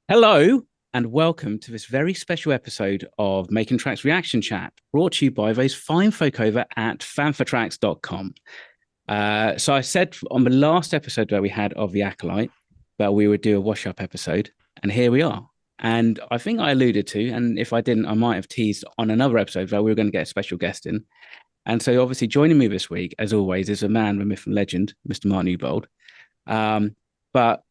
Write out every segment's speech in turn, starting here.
Hello and welcome to this very special episode of Making Tracks Reaction Chat, brought to you by those fine folk over at fanfatracks.com. So I said on the last episode where we had of the Acolyte that we would do a wash-up episode, and here we are. And I think I alluded to, and if I didn't, I might have teased on another episode that we were going to get a special guest in. And so obviously joining me this week, as always, is a man, the myth and legend, Mr. Mark Newbold. But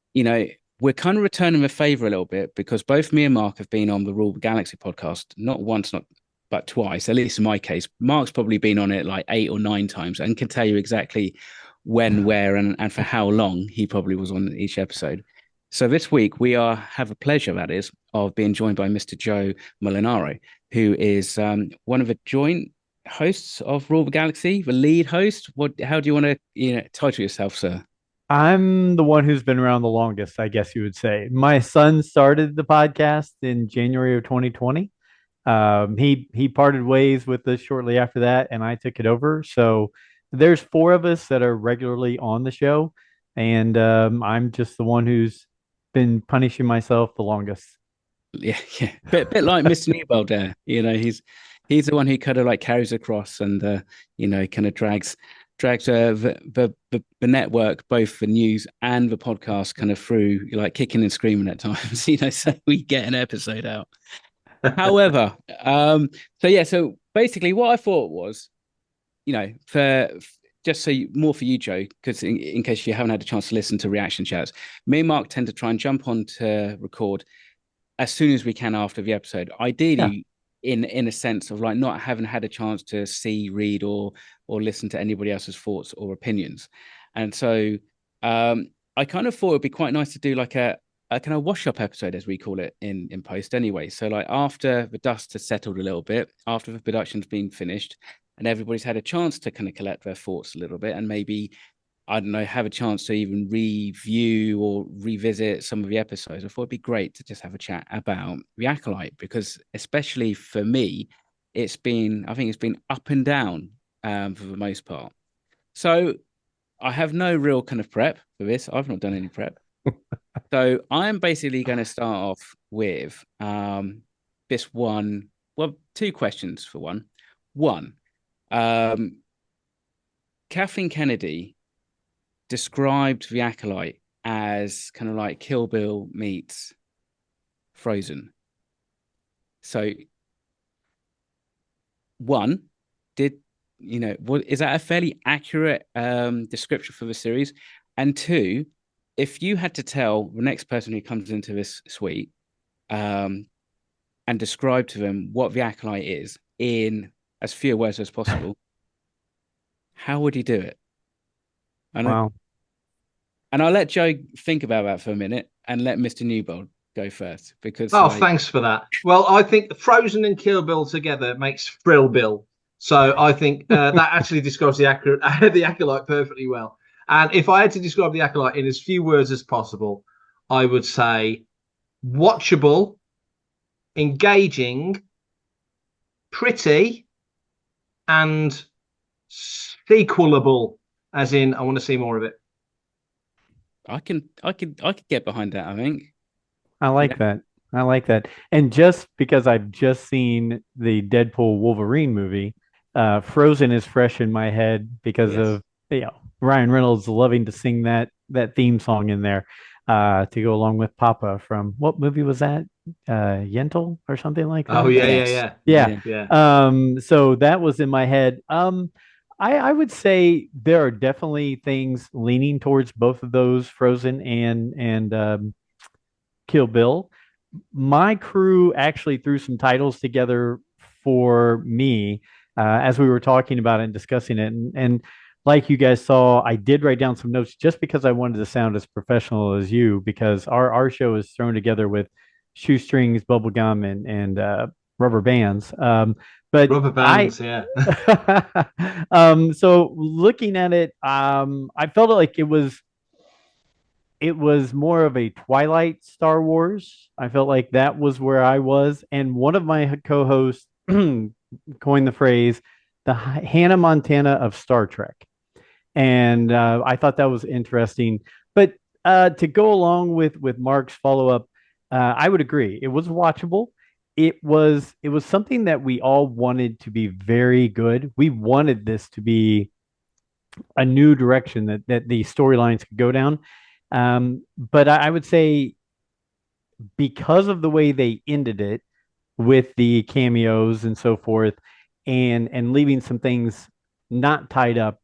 we're kind of returning the favor a little bit because both me and Mark have been on the Rule of Galaxy podcast, not once, not but twice, at least in my case. Mark's probably been on it like 8 or 9 times and can tell you exactly when, where, and for how long he probably was on each episode. So this week we have a pleasure, that is, of being joined by Mr. Joe Mulinaro, who is one of the joint hosts of Rule of Galaxy, the lead host. How do you want to title yourself, sir? I'm the one who's been around the longest, I guess you would say. My son started the podcast in January of 2020. He parted ways with us shortly after that, and I took it over. So there's four of us that are regularly on the show, and I'm just the one who's been punishing myself the longest. Yeah, yeah, bit like Mr. Newbold there. He's the one who kind of like carries across and kind of drags the network, both the news and the podcast, kind of through like kicking and screaming at times. So we get an episode out. However, so basically, what I thought was, for just more for you, Joe, because in case you haven't had a chance to listen to reaction chats, me and Mark tend to try and jump on to record as soon as we can after the episode. Yeah. Ideally, in a sense of like not having had a chance to see, read, or listen to anybody else's thoughts or opinions. And so I kind of thought it'd be quite nice to do like a kind of wash up episode, as we call it in post anyway. So like after the dust has settled a little bit, after the production's been finished, and everybody's had a chance to kind of collect their thoughts a little bit, and maybe I don't know, have a chance to even review or revisit some of the episodes. I thought it'd be great to just have a chat about the Acolyte because, especially for me, I think it's been up and down for the most part. So I have no real kind of prep for this. I've not done any prep. So I'm basically going to start off with this one. Well, two questions for one. One, um, Kathleen Kennedy described the Acolyte as kind of like Kill Bill meets Frozen. So, one, did what is that a fairly accurate description for the series? And two, if you had to tell the next person who comes into this suite um, and describe to them what the Acolyte is in as few words as possible, how would you do it? And Wow. and I'll let Joe think about that for a minute and let Mr. Newbold go first because Oh, like thanks for that. Well, I think Frozen and Kill Bill together makes Thrill Bill. So I think that actually describes the Acolyte perfectly well. And if I had to describe the Acolyte in as few words as possible, I would say watchable, engaging, pretty, and sequelable. As in, I want to see more of it. I could get behind that, I think. I Yeah. like that. I like that. And just because I've just seen the Deadpool Wolverine movie, Frozen is fresh in my head because Yes. of Ryan Reynolds loving to sing that theme song in there to go along with Papa from what movie was that? Yentl or something like Oh, that. yeah, yeah, Yes. yeah. Yeah. Yeah. Yeah. So that was in my head. I would say there are definitely things leaning towards both of those, Frozen and Kill Bill. My crew actually threw some titles together for me as we were talking about it and discussing it. And like you guys saw, I did write down some notes just because I wanted to sound as professional as you, because our show is thrown together with shoestrings, bubble gum, and rubber bands. But Rubber I bands, yeah. so looking at it, I felt like it was more of a Twilight Star Wars. I felt like that was where I was. And one of my co-hosts coined the phrase the Hannah Montana of Star Trek. And I thought that was interesting. But to go along with Mark's follow-up, I would agree. It was watchable. It was something that we all wanted to be very good. We wanted this to be a new direction that the storylines could go down. But I would say because of the way they ended it with the cameos and so forth, and leaving some things not tied up,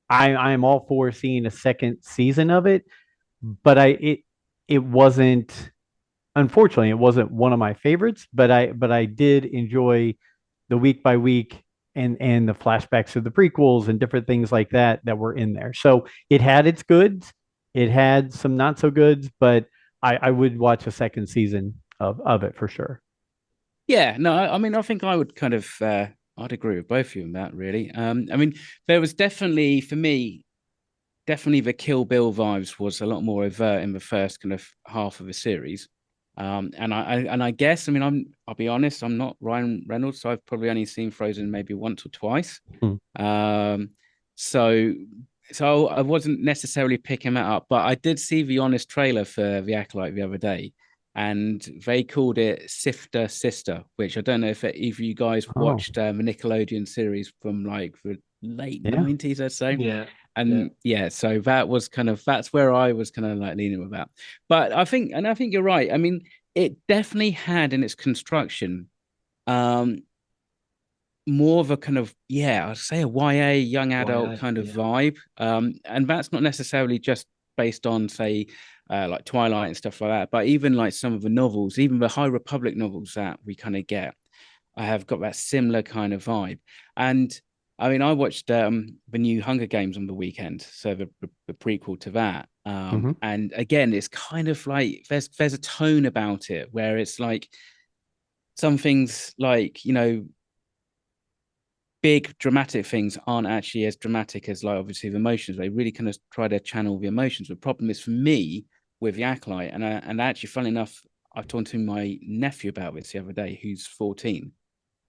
I am all for seeing a second season of it. But it wasn't, unfortunately, it wasn't one of my favorites. But I did enjoy the week by week and the flashbacks of the prequels and different things like that were in there. So it had its goods, it had some not so goods, but I would watch a second season of it for sure. Yeah, no, I mean, I think I would kind of, I'd agree with both of you on that, really. I mean, there was definitely, for me, definitely the Kill Bill vibes was a lot more overt in the first kind of half of the series. And I guess, I mean, I'll be honest, I'm not Ryan Reynolds, so I've probably only seen Frozen maybe once or twice. Um, so so I wasn't necessarily picking that up, but I did see the honest trailer for The Acolyte the other day, and they called it Sifter Sister, which I don't know if you guys watched the Nickelodeon series from like the late 90s, I'd say. Yeah. And so that was that's where I was kind of like leaning with that. But I think you're right. I mean, it definitely had in its construction more of a kind of, I'd say a YA young adult kind of vibe. And that's not necessarily just based on, say, like Twilight and stuff like that, but even like some of the novels, even the High Republic novels that we kind of get, I have got that similar kind of vibe. And I mean, I watched the new Hunger Games on the weekend, so the prequel to that. And again, it's kind of like there's a tone about it where it's like some things, like, big dramatic things aren't actually as dramatic as, like, obviously the emotions. They really kind of try to channel the emotions. The problem is for me with the Acolyte, and actually, funnily enough, I've talked to my nephew about this the other day, who's 14.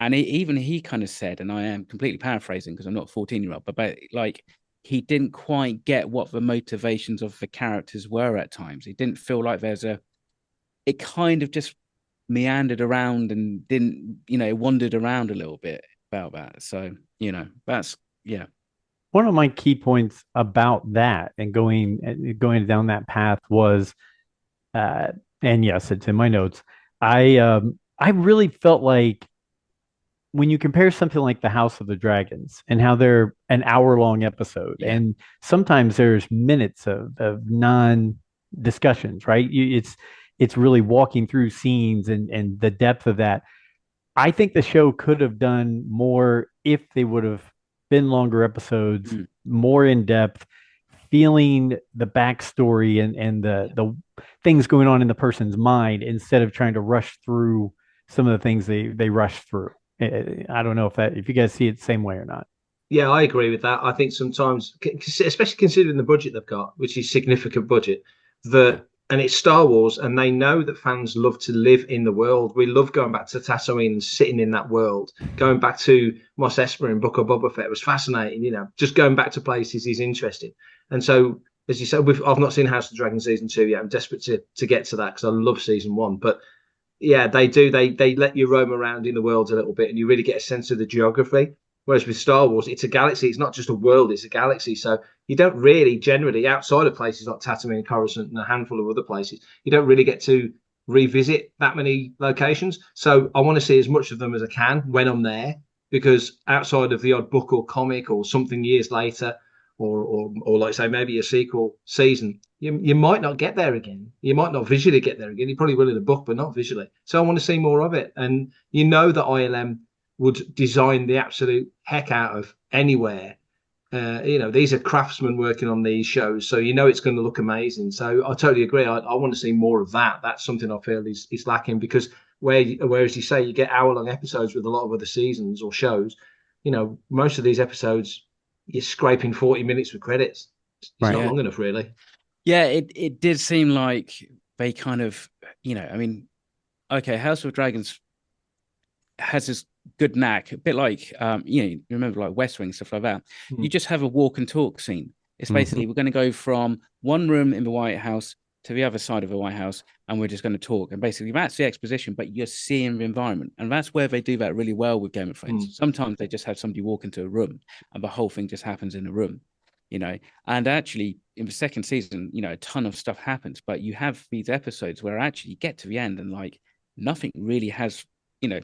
And even he kind of said, and I am completely paraphrasing because I'm not a 14-year-old, but like, he didn't quite get what the motivations of the characters were at times. He didn't feel like it kind of just meandered around and didn't, wandered around a little bit about that. So, that's, yeah. One of my key points about that and going down that path was, and yes, it's in my notes. I really felt like when you compare something like the House of the Dragons and how they're an hour-long episode, and sometimes there's minutes of non-discussions, right? It's really walking through scenes and the depth of that. I think the show could have done more if they would have been longer episodes, more in depth, feeling the backstory and the things going on in the person's mind instead of trying to rush through some of the things they rush through. I don't know if you guys see it the same way or not. Yeah, I agree with that. I think sometimes, especially considering the budget they've got, which is significant budget, and it's Star Wars, and they know that fans love to live in the world. We love going back to Tatooine and sitting in that world. Going back to Mos Espa and Book of Boba Fett was fascinating. Just going back to places is interesting. And so, as you said, I've not seen House of the Dragon season 2 yet. I'm desperate to get to that because I love season 1. But yeah, they do. They let you roam around in the world a little bit, and you really get a sense of the geography. Whereas with Star Wars, it's a galaxy. It's not just a world; it's a galaxy. So you don't really, generally, outside of places like Tatooine and Coruscant and a handful of other places, you don't really get to revisit that many locations. So I want to see as much of them as I can when I'm there, because outside of the odd book or comic or something years later, or like say maybe a sequel season, you might not get there again. You might not visually get there again. You probably will in a book, but not visually. So I want to see more of it. And that ILM would design the absolute heck out of anywhere. These are craftsmen working on these shows, so it's going to look amazing. So I totally agree. I want to see more of that. That's something I feel is lacking, because whereas you say you get hour-long episodes with a lot of other seasons or shows, most of these episodes you're scraping 40 minutes with credits. It's not long enough, really. Yeah, it did seem like they kind of, I mean, okay, House of Dragons has this good knack, a bit like you remember like West Wing, stuff like that. You just have a walk and talk scene. It's basically we're going to go from one room in the White House to the other side of the White House, and we're just going to talk. And basically, that's the exposition, but you're seeing the environment. And that's where they do that really well with Game of Thrones. Sometimes they just have somebody walk into a room and the whole thing just happens in a room, you know. And actually, in the second season, you know, a ton of stuff happens, but you have these episodes where actually you get to the end and like nothing really has, you know,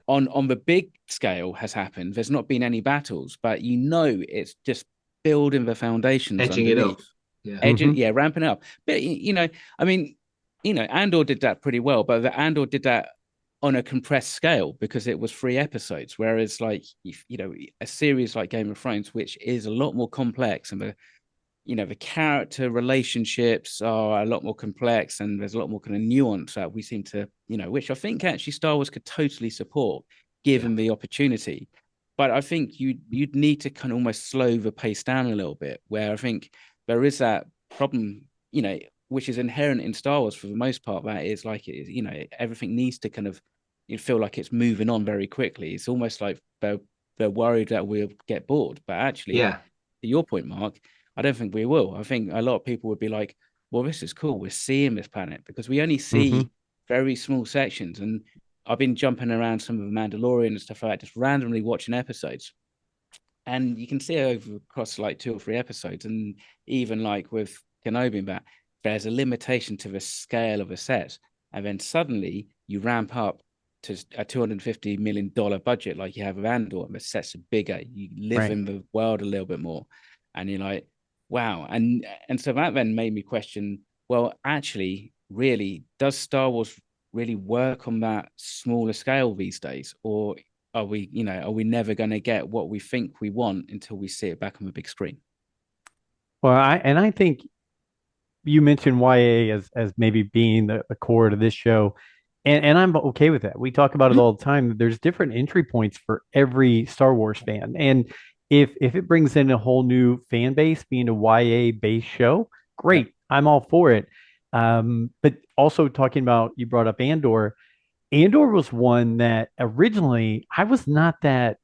on the big scale has happened. There's not been any battles, but you know, it's just building the foundations edging underneath. it up. Yeah. Edging, yeah, ramping up. But you know, I mean, you know, Andor did that pretty well, but the Andor did that on a compressed scale because it was 3 episodes. Whereas, like, you know, a series like Game of Thrones, which is a lot more complex, and the, you know, the character relationships are a lot more complex, and there's a lot more kind of nuance that we seem to, you know, which I think actually Star Wars could totally support given the opportunity. But I think you'd need to kind of almost slow the pace down a little bit, where I think there is that problem, you know, which is inherent in Star Wars for the most part. That is like, you know, everything needs to kind of, you feel like it's moving on very quickly. It's almost like they're worried that we'll get bored. But actually, to your point, Mark, I don't think we will. I think a lot of people would be like, well, this is cool. We're seeing this planet, because we only see very small sections. And I've been jumping around some of the Mandalorian and stuff like that, just randomly watching episodes. And you can see over across like 2 or 3 episodes, and even like with Kenobi, that there's a limitation to the scale of a set. And then suddenly you ramp up to a $250 million budget like you have with Andor, and the sets are bigger. You live in the world a little bit more. And you're like, wow. And so that then made me question, well, actually, really, does Star Wars really work on that smaller scale these days? Or are we never going to get what we think we want until we see it back on the big screen? Well, I think you mentioned YA as maybe being the core to this show. And I'm okay with that. We talk about it all the time. There's different entry points for every Star Wars fan. And if it brings in a whole new fan base, being a YA based show, great. I'm all for it. But also talking about, you brought up Andor. Andor was one that originally I was not that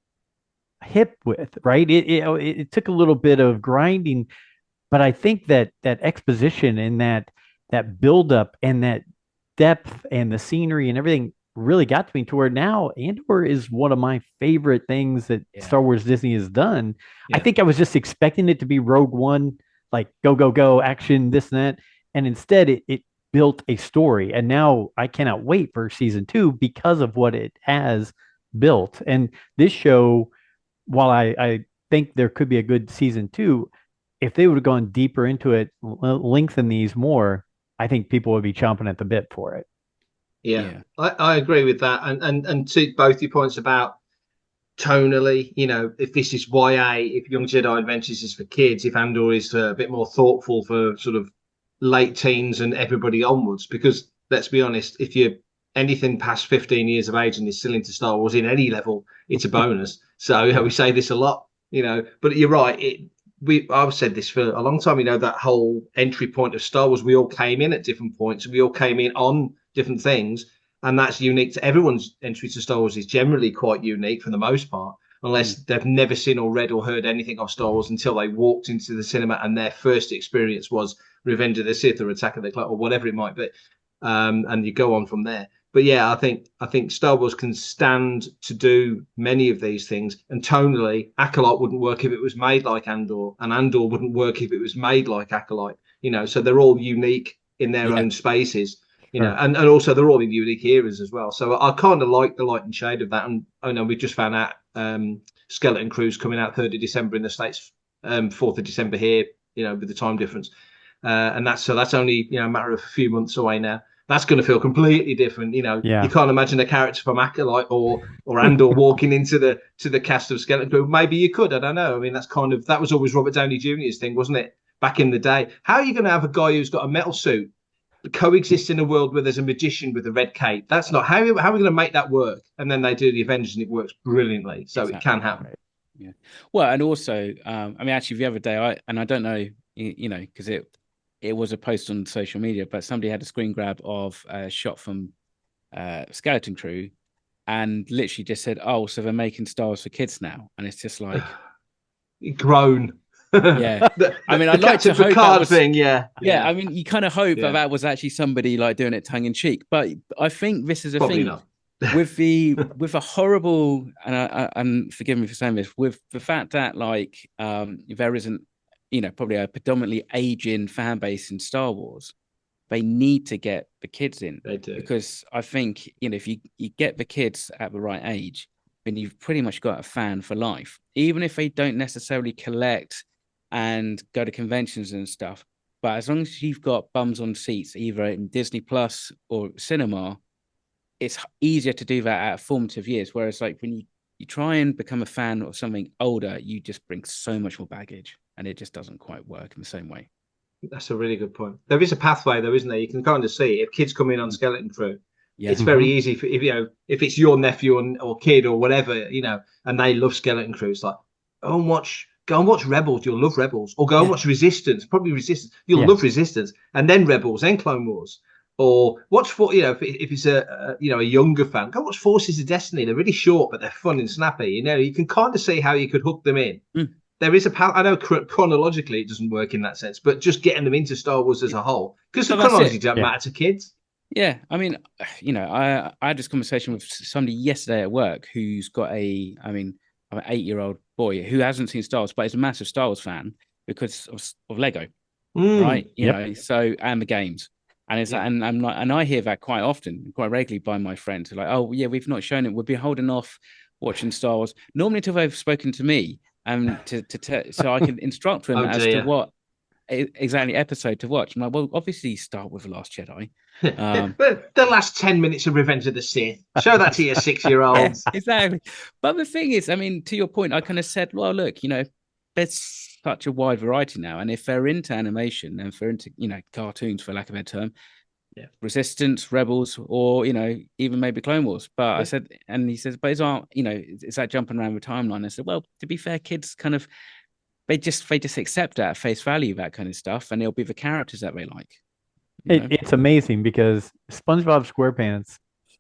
hip with, right? It took a little bit of grinding, but I think that exposition and that buildup and that depth and the scenery and everything really got to me, to where now Andor is one of my favorite things that Star Wars Disney has done. I think I was just expecting it to be Rogue One, like go, go, go, action, this and that. And instead it built a story. And now I cannot wait for season 2 because of what it has built. And this show, while I think there could be a good season 2, if they would have gone deeper into it, lengthen these more, I think people would be chomping at the bit for it. Yeah. I agree with that. And to both your points about tonally, you know, if this is YA, if Young Jedi Adventures is for kids, if Andor is a bit more thoughtful for sort of late teens and everybody onwards, because let's be honest, if you're anything past 15 years of age and is still into Star Wars in any level, it's a bonus. So you know, we say this a lot, you know, but you're right. I've said this for a long time, you know, that whole entry point of Star Wars, we all came in at different points, and we all came in on different things, and that's unique to everyone's entry to Star Wars is generally quite unique for the most part, unless they've never seen or read or heard anything of Star Wars until they walked into the cinema and their first experience was Revenge of the Sith or Attack of the Clones or whatever it might be, and you go on from there. But yeah, I think Star Wars can stand to do many of these things. And tonally, Acolyte wouldn't work if it was made like Andor, and Andor wouldn't work if it was made like Acolyte. You know, so they're all unique in their own spaces. You know, and also they're all in unique eras as well. So I kind of like the light and shade of that. And I know we just found out Skeleton Crew's coming out 3rd of December in the States, 4th of December here. You know, with the time difference, and that's only, you know, a matter of a few months away now. That's going to feel completely different. You know, you can't imagine a character from Acolyte or Andor walking into the cast of Skeleton Crew. Maybe you could. I don't know. I mean, that was always Robert Downey Jr.'s thing, wasn't it? Back in the day. How are you going to have a guy who's got a metal suit coexist in a world where there's a magician with a red cape? That's not how are we going to make that work? And then they do the Avengers, and it works brilliantly. So it can happen. Right. Yeah. Well, and also, I mean, actually, the other day, I don't know, you know, because it was a post on social media, but somebody had a screen grab of a shot from Skeleton Crew and literally just said, oh, so they're making Star Wars for kids now. And it's just like, grown. Yeah. I mean, I'd like to Captain hope that Picard was thing, yeah. yeah, I mean, you kind of hope Yeah. that was actually somebody like doing it tongue in cheek, but I think this is a Probably thing not. with a horrible, and forgive me for saying this, with the fact that like there isn't, probably a predominantly aging fan base in Star Wars. They need to get the kids in. They do. Because I think, if you get the kids at the right age, then you've pretty much got a fan for life, even if they don't necessarily collect and go to conventions and stuff. But as long as you've got bums on seats, either in Disney Plus or cinema, it's easier to do that at formative years. Whereas like when you try and become a fan of something older, you just bring so much more baggage and it just doesn't quite work in the same way. That's a really good point. There is a pathway though, isn't there? You can kind of see if kids come in on Skeleton Crew, it's very easy for, if it's your nephew or kid or whatever, and they love Skeleton Crew, it's like, go and watch Rebels, you'll love Rebels, or go and watch Resistance, probably Resistance, you'll love Resistance, and then Rebels, then Clone Wars, or watch if it's a younger fan, go watch Forces of Destiny. They're really short, but they're fun and snappy. You can kind of see how you could hook them in. There is I know chronologically it doesn't work in that sense, but just getting them into Star Wars as a whole, because the chronology doesn't matter to kids. Yeah, I mean, I had this conversation with somebody yesterday at work who's got I'm an 8-year-old boy who hasn't seen Star Wars, but is a massive Star Wars fan because of Lego, right? So and the games, and it's and I'm like, and I hear that quite often, quite regularly by my friends who are like, oh yeah, we've not shown it, we'll be holding off watching Star Wars normally until they've spoken to me, so I can instruct them as to what exactly episode to watch. I'm like, well, obviously start with The Last Jedi. But the last 10 minutes of Revenge of the Sith, show that to your 6-year-olds. Exactly. But the thing is, I mean, to your point, I kind of said, well, look, there's such a wide variety now, and if they're into animation and if they're into cartoons, for lack of a better term, Resistance, Rebels, or even maybe Clone Wars. But I said, and he says, but is that jumping around the timeline? I said, well, to be fair, kids kind of they just accept that at face value, that kind of stuff, and it'll be the characters that they like. It's amazing because SpongeBob SquarePants,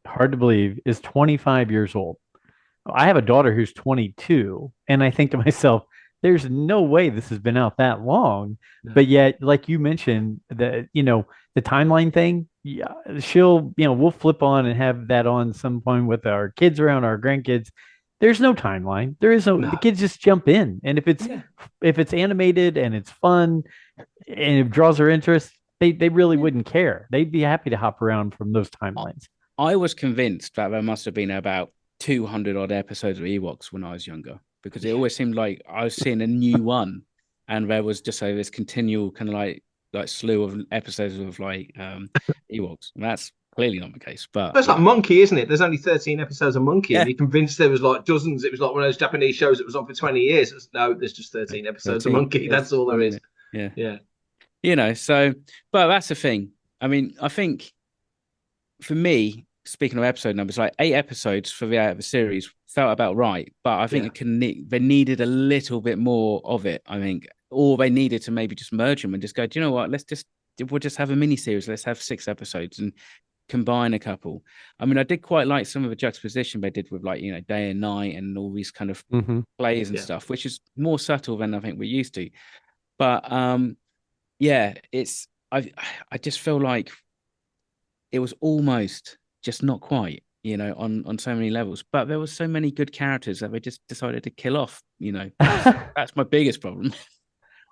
hard to believe, is 25 years old. I have a daughter who's 22, and I think to myself, there's no way this has been out that long. No. But yet, like you mentioned, the timeline thing, we'll flip on and have that on some point with our kids around, our grandkids. There's no timeline. There is no. The kids just jump in, and if it's animated and it's fun and it draws their interest, they really wouldn't care. They'd be happy to hop around from those timelines. I was convinced that there must have been about 200 odd episodes of Ewoks when I was younger, because it always seemed like I was seeing a new one, and there was just this continual kind of like slew of episodes of like Ewoks. And that's clearly not the case. But it's like Monkey, isn't it? There's only 13 episodes of Monkey, and you're convinced there was like dozens. It was like one of those Japanese shows that was on for 20 years. No, there's just 13 episodes of Monkey. That's all there is. Yeah. So, but that's the thing. I mean, I think for me, speaking of episode numbers, like 8 episodes for the series felt about right. But I think they needed a little bit more of it, I think. Or they needed to maybe just merge them and just go, do you know what? We'll just have a mini series. Let's have 6 episodes and combine a couple. I mean, I did quite like some of the juxtaposition they did with day and night and all these kind of plays and stuff, which is more subtle than I think we're used to. But I just feel like it was almost just not quite, on so many levels. But there were so many good characters that they just decided to kill off. That's my biggest problem.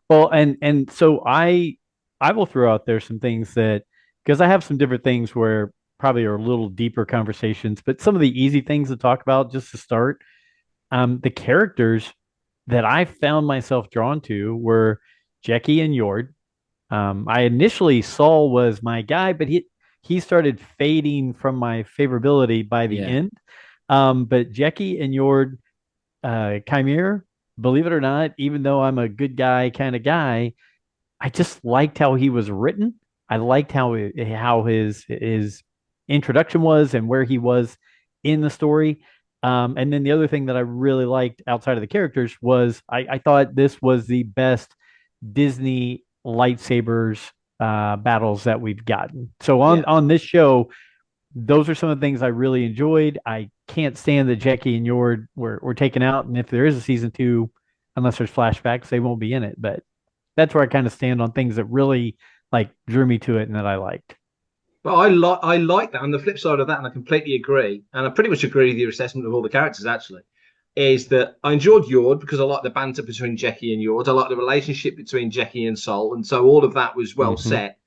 Well, and so I will throw out there some things that, because I have some different things where probably are a little deeper conversations, but some of the easy things to talk about just to start. The characters that I found myself drawn to were Jecki and Yord. I initially Saul was my guy, but he started fading from my favorability by the end. But Jecki and Yord, Chimera, believe it or not, even though I'm a good guy kind of guy, I just liked how he was written. I liked how his introduction was and where he was in the story. And then the other thing that I really liked outside of the characters was I thought this was the best Disney lightsabers battles that we've gotten. So on this show, those are some of the things I really enjoyed. I can't stand that Jecki and Yord were taken out. And if there is a season 2, unless there's flashbacks, they won't be in it. But that's where I kind of stand on things that really like drew me to it and that I liked. But I like that. On the flip side of that, and I completely agree, and I pretty much agree with your assessment of all the characters actually, is that I enjoyed Yord because I like the banter between Jeckie and Yord. I like the relationship between Jeckie and Sol, and so all of that was well set.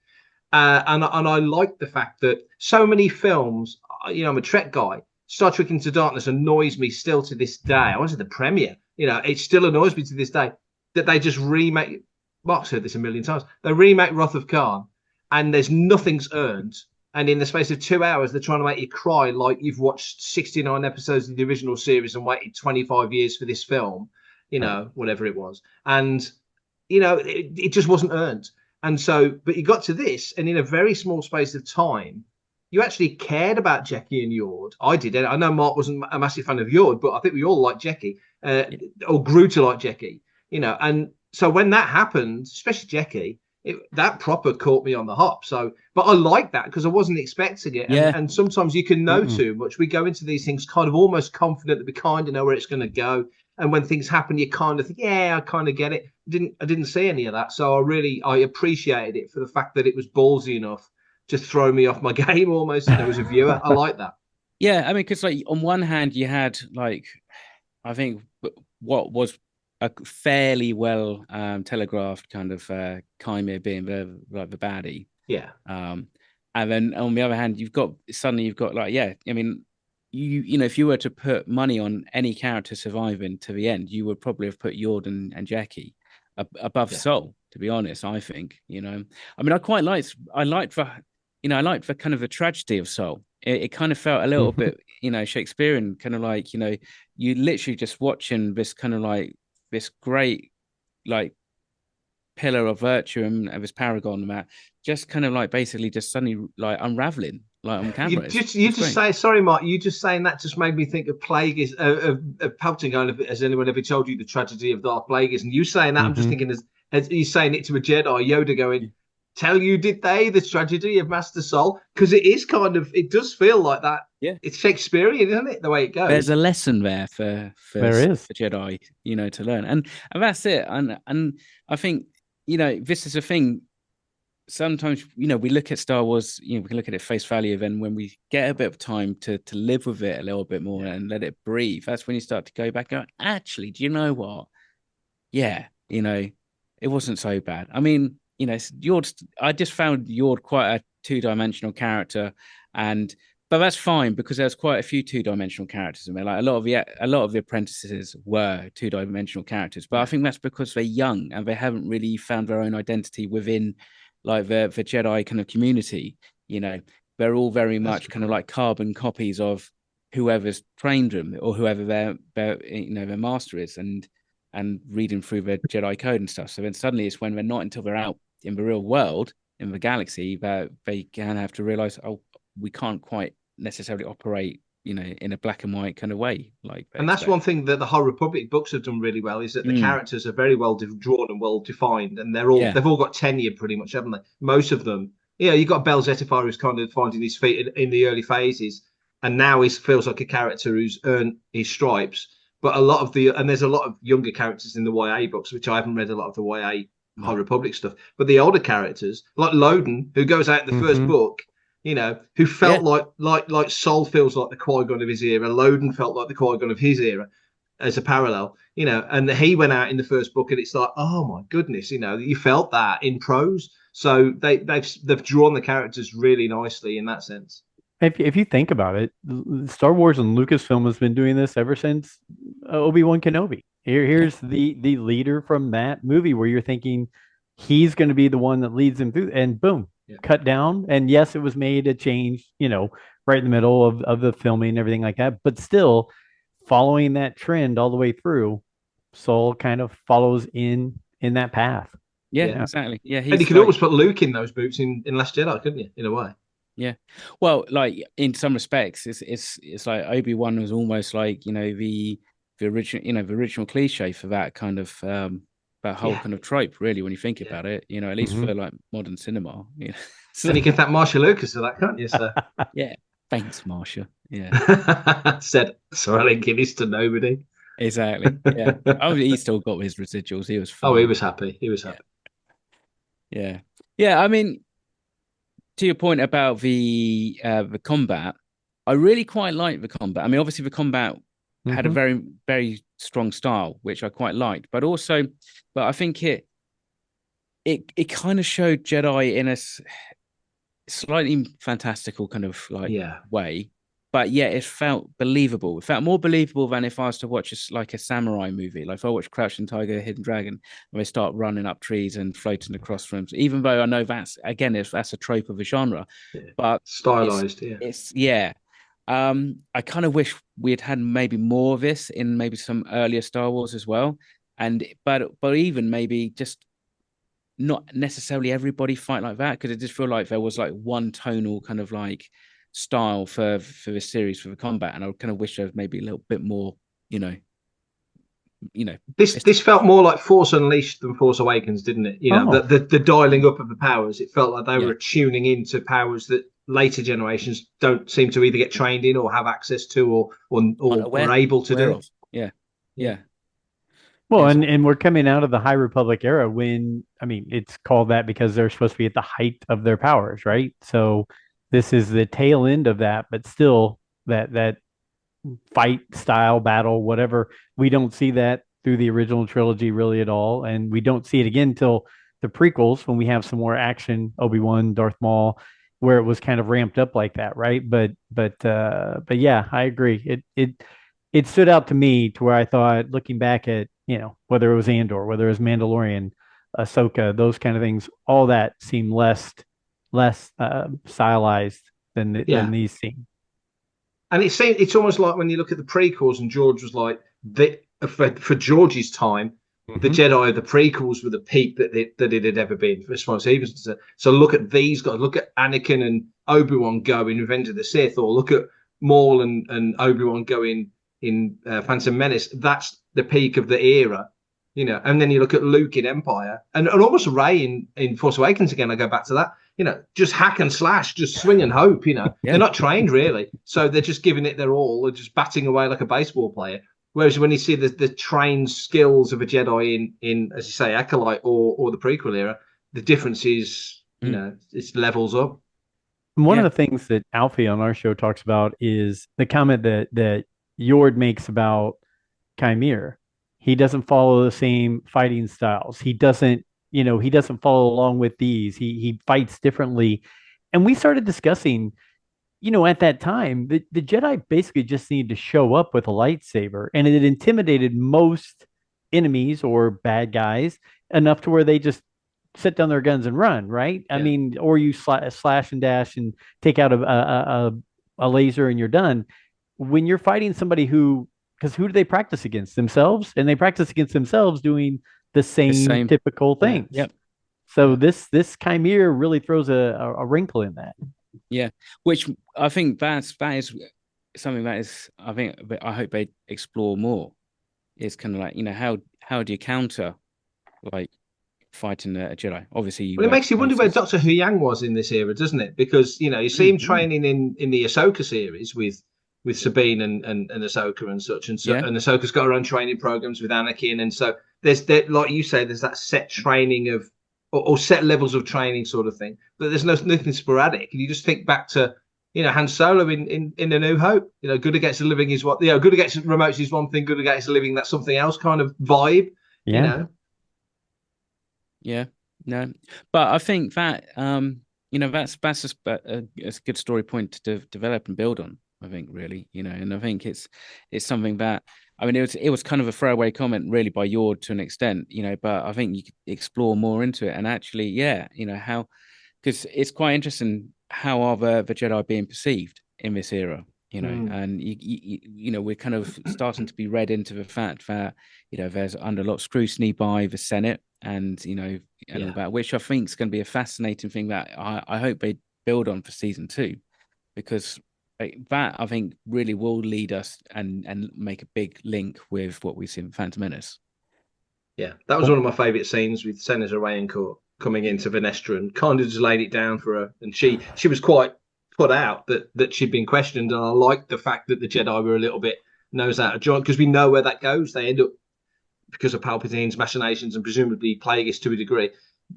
And I like the fact that so many films, I'm a Trek guy. Star Trek Into Darkness annoys me still to this day. I was at the premiere. It still annoys me to this day that they just remake. Mark's heard this a million times. They remake Wrath of Khan, and there's nothing's earned. And in the space of 2 hours, they're trying to make you cry like you've watched 69 episodes of the original series and waited 25 years for this film, whatever it was. And, it just wasn't earned. And so, but you got to this, and in a very small space of time, you actually cared about Jeckie and Yord. I did. I know Mark wasn't a massive fan of Yord, but I think we all liked Jeckie, or grew to like Jeckie, And so when that happened, especially Jeckie, that proper caught me on the hop. So, but I like that because I wasn't expecting it. And sometimes you can know too much. We go into these things kind of almost confident that we kind of know where it's going to go. And when things happen, you kind of think, yeah, I kind of get it. I didn't see any of that. So I appreciated it for the fact that it was ballsy enough to throw me off my game almost, as a viewer. I like that. Yeah, I mean, because like on one hand, you had like, I think what was a fairly well telegraphed kind of Chimera being the baddie. Yeah. And then on the other hand, you've got like, yeah, I mean, if you were to put money on any character surviving to the end, you would probably have put Yord and Jeckie above Sol, to be honest. I think, I mean, I liked the kind of the tragedy of Sol. It kind of felt a little bit, Shakespearean, kind of like, you literally just watching this kind of like this great, like, pillar of virtue and this paragon and that just kind of like basically just suddenly like unraveling like on camera. Sorry, Mark, you just saying that just made me think of Plagueis, of Palpatine going, has anyone ever told you the tragedy of Darth Plagueis? And you saying that, I'm just thinking as he's saying it to a Jedi, Yoda going, tell you, did they, the tragedy of Master Sol? Because it does feel like that. Yeah. It's Shakespearean, isn't it? The way it goes. There's a lesson there for Jedi, to learn. And that's it. And I think, this is a thing. Sometimes, we look at Star Wars, we can look at it face value. Then when we get a bit of time to live with it a little bit more and let it breathe, that's when you start to go back and go, actually, do you know what? Yeah, it wasn't so bad. I mean, Yord, I just found Yord quite a two-dimensional character, but that's fine because there's quite a few two-dimensional characters in there. Like a lot of the apprentices were two-dimensional characters, but I think that's because they're young and they haven't really found their own identity within like the Jedi kind of community. They're all very much kind of like carbon copies of whoever's trained them or whoever their master is, and reading through the Jedi code and stuff. So then suddenly it's when they're not until they're out in the real world, in the galaxy, that they can have to realize, we can't quite necessarily operate, in a black and white kind of way. And that's one thing that the High Republic books have done really well, is that the characters are very well drawn and well defined, and they've all got tenure pretty much, haven't they? Most of them. You got Bel Zettifar, who's kind of finding his feet in the early phases, and now he feels like a character who's earned his stripes. But there's a lot of younger characters in the YA books, which I haven't read a lot of the YA High Republic stuff. But the older characters, like Loden, who goes out in the first book, who felt like Sol feels like the Qui-Gon of his era. Loden felt like the Qui-Gon of his era as a parallel, and he went out in the first book, and it's like, oh my goodness, you felt that in prose. So they've drawn the characters really nicely in that sense. If you think about it, Star Wars and Lucasfilm has been doing this ever since Obi-Wan Kenobi. Here's the leader from that movie where you're thinking he's going to be the one that leads them through, and boom, cut down. And yes, it was made a change, right in the middle of the filming and everything like that. But still, following that trend all the way through, Sol kind of follows in that path. Yeah, exactly. Yeah, and you could always put Luke in those boots in Last Jedi, couldn't you? In a way. Yeah, well, like in some respects, it's like Obi-Wan was almost like the original cliche for that kind of that whole kind of trope, really, when you think about it. At least for like modern cinema. So you can thank Marsha Lucas for that, can't you? So yeah, thanks, Marsha. Yeah, said Sorry, Guinness to nobody. Exactly. Yeah. Oh, he still got his residuals. He was Oh, he fine. was happy. He was Yeah. happy. Yeah. Yeah. I mean, to your point about the combat, I really quite like the combat. I mean, obviously the combat had a Hmm. very, very strong style, which I quite liked, but also, but I think it kind of showed Jedi in a slightly fantastical kind of like Yeah. way, but yeah, it felt believable. It felt more believable than if I was to watch like a samurai movie. Like if I watch Crouching Tiger, Hidden Dragon, and they start running up trees and floating across rooms. Even though I know that's again, that's a trope of a genre, Yeah. but it's Stylized. Yeah. it's yeah. I kind of wish we had maybe more of this in maybe some earlier Star Wars as well. And but even maybe just not necessarily everybody fight like that, because it just feel like there was like one tonal kind of like style for the series for the combat, and I kind of wish there was maybe a little bit more, you know, you know, This felt more like Force Unleashed than Force Awakens, didn't it? You know, Oh, the dialing up of the powers. It felt like they yeah, were tuning into powers that later generations don't seem to either get trained in or have access to or unaware able to aware do. of, yeah, Yeah. yeah, well, yeah. So and we're coming out of the High Republic era when, I mean, it's called that because they're supposed to be at the height of their powers, right? So this is the tail end of that, but still that fight style battle, whatever. We don't see that through the original trilogy really at all, and we don't see it again until the prequels when we have some more action, Obi-Wan, Darth Maul, where it was kind of ramped up like that, right? But yeah, I agree. It stood out to me to where I thought, looking back at, whether it was Andor, whether it was Mandalorian, Ahsoka, those kind of things, all that seemed less stylized than Yeah. these seem. And it's almost like when you look at the prequels, and George was like for George's time, the Mm-hmm. Jedi of the prequels were the peak that it had ever been. As far as he was concerned. So look at these guys. Look at Anakin and Obi-Wan go in Revenge of the Sith, or look at Maul and Obi-Wan go in Phantom Menace. That's the peak of the era, you know. And then you look at Luke in Empire, and almost Rey in Force Awakens again. I go back to that, you know, just hack and slash, just swing and hope, you know. yeah, They're not trained really. So they're just giving it their all. They're just batting away like a baseball player. Whereas when you see the trained skills of a Jedi in as you say, Acolyte or the prequel era, the difference is, you mm, know, it's levels up. One of yeah, the things that Alfie on our show talks about is the comment that Yord makes about Chimere. He doesn't follow the same fighting styles. He doesn't follow along with these. He fights differently. And we started discussing, at that time, the Jedi basically just needed to show up with a lightsaber, and it intimidated most enemies or bad guys enough to where they just set down their guns and run, right? I Yeah. mean, or you slash and dash and take out a laser and you're done. When you're fighting somebody because who do they practice against? Themselves, and they practice against themselves doing the the same same, typical Yeah. things. yep, So yeah, this chimere really throws a wrinkle in that. yeah. Which I think that is something that is I think I hope they explore more. Is kind of like, how do you counter like fighting a Jedi? Obviously, you Well, it work makes you wonder where bases. Doctor Huyang was in this era, doesn't it? Because you know you see him Mm, training in the Ahsoka series with Sabine and Ahsoka and such, yeah, and Ahsoka's got her own training programs with Anakin, and so there's that, like you say, there's that set training of or set levels of training sort of thing, but there's nothing sporadic. And you just think back to, you know, Han Solo in A New Hope, you know, good against the living is what, you know, good against remotes is one thing, good against the living that's something else kind of vibe, you Yeah. know. yeah, no, but I think that that's just a good story point to develop and build on. I think really, and I think it's something that, I mean, it was kind of a throwaway comment really by Yord to an extent, but I think you could explore more into it and actually, yeah, how, because it's quite interesting how are the Jedi being perceived in this era, Mm, and we're kind of starting to be read into the fact that there's under a lot of scrutiny by the Senate and and all yeah. that, which I think is going to be a fascinating thing that I hope they build on for season two, because that I think really will lead us and make a big link with what we see in Phantom Menace. Yeah, that was one of my favourite scenes with Senator Rayencourt coming into Venestra and kind of just laid it down for her, and she was quite put out that she'd been questioned, and I liked the fact that the Jedi were a little bit knows how to join, because we know where that goes. They end up, because of Palpatine's machinations and presumably Plagueis to a degree,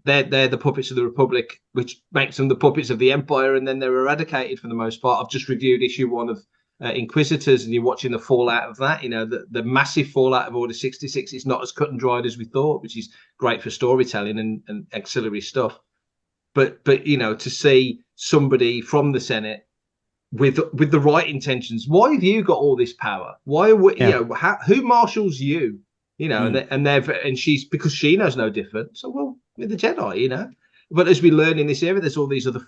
they're the puppets of the Republic, which makes them the puppets of the Empire, and then they're eradicated for the most part. I've just reviewed issue 1 of Inquisitors, and you're watching the fallout of that. You know, the massive fallout of Order 66 is not as cut and dried as we thought, which is great for storytelling and ancillary stuff. But you know, to see somebody from the Senate with the right intentions, why have you got all this power? Why are we, you know, who marshals you? You know, and she's, because she knows no different. So, well, with the Jedi, you know. But as we learn in this area, there's all these other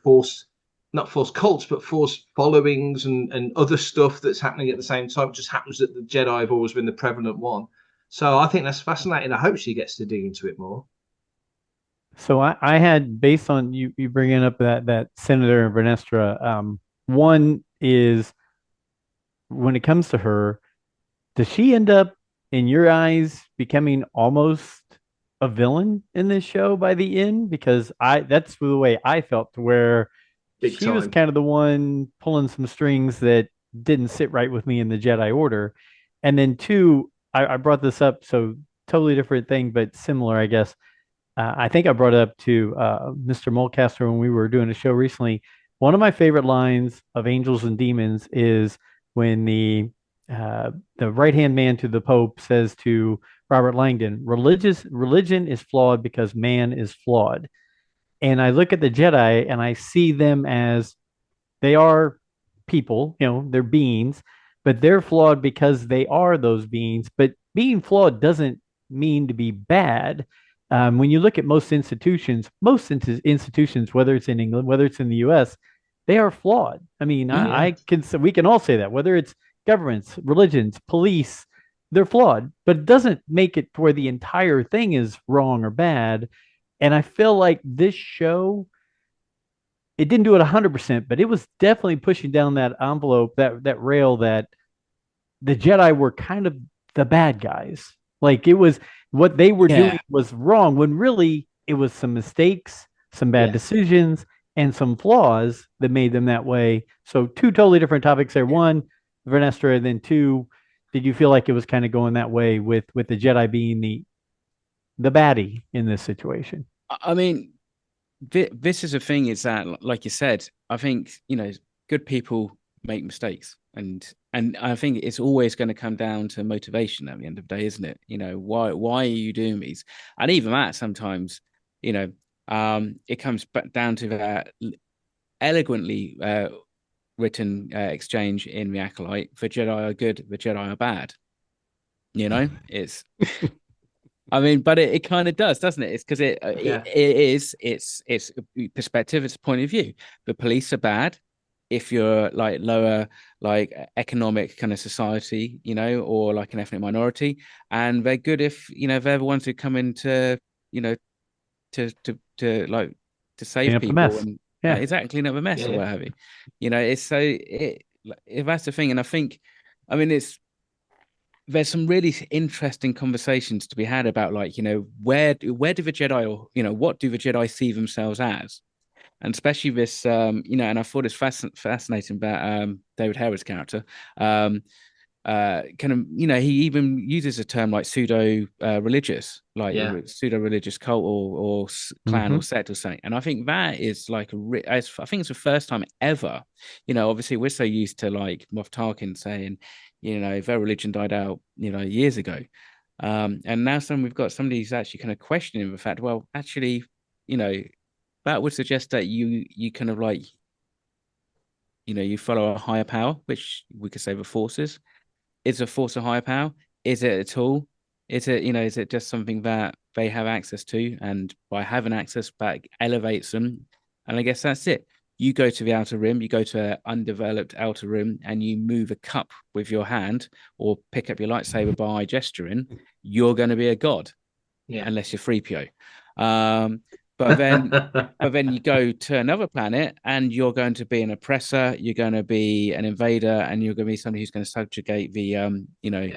not force cults, but force followings and other stuff that's happening at the same time. It just happens that the Jedi have always been the prevalent one. So I think that's fascinating. I hope she gets to dig into it more. So I had, based on you bringing up that Senator Vernestra, one is, when it comes to her, does she end up, in your eyes, becoming almost a villain in this show by the end? Because that's the way I felt, to where she was kind of the one pulling some strings that didn't sit right with me in the Jedi Order. And then two, I brought this up, so totally different thing, but similar, I guess. I think I brought it up to Mr. Mulcaster when we were doing a show recently. One of my favorite lines of Angels and Demons is when the right-hand man to the Pope says to Robert Langdon, religion is flawed because man is flawed. And I look at the Jedi and I see them as, they are people, you know, they're beings, but they're flawed because they are those beings. But being flawed doesn't mean to be bad. When you look at most institutions, whether it's in England, whether it's in the US, they are flawed. I mean, we can all say that, whether it's governments, religions, police, they're flawed, but it doesn't make it to where the entire thing is wrong or bad. And I feel like this show, it didn't do it 100%, but it was definitely pushing down that envelope, that rail, that the Jedi were kind of the bad guys. Like, it was, what they were doing was wrong, when really it was some mistakes, some bad decisions, and some flaws that made them that way. So two totally different topics there. One, Vernestra, and then two, did you feel like it was kind of going that way with the Jedi being the baddie in this situation? I mean, this is the thing, is that, like you said, I think, you know, good people make mistakes, and I think it's always going to come down to motivation at the end of the day, isn't it? You know, why are you doing these? And even that, sometimes, you know, it comes back down to that elegantly written exchange in the Acolyte: the Jedi are good, the Jedi are bad. You know, it's I mean, but it kind of does, doesn't it? It's because it's perspective, it's point of view. The police are bad if you're like lower, like economic kind of society, you know, or like an ethnic minority, and they're good if, you know, they're the ones who come in to, you know, to save people and exactly, clean up a mess or what have you. You know, it's if that's the thing, and I think, I mean, there's some really interesting conversations to be had about, like, you know, where do the Jedi, or, you know, what do the Jedi see themselves as? And especially this, you know, and I thought it's fascinating about David Harewood's character. Kind of, you know, he even uses a term like pseudo religious, like pseudo religious cult or clan or sect or something. And I think that is like I think it's the first time ever. You know, obviously we're so used to like Moff Tarkin saying, you know, their religion died out, you know, years ago. And now we've got somebody who's actually kind of questioning the fact, well, actually, you know, that would suggest that you kind of like, you know, you follow a higher power, which we could say the Force is. Is a Force a higher power? Is it at all? Is it, you know, is it just something that they have access to, and by having access back elevates them? And I guess that's it. You go to the outer rim, you go to an undeveloped outer rim, and you move a cup with your hand or pick up your lightsaber by gesturing, you're going to be a god, unless you're 3PO. But then you go to another planet and you're going to be an oppressor, you're going to be an invader, and you're going to be somebody who's going to subjugate the you know,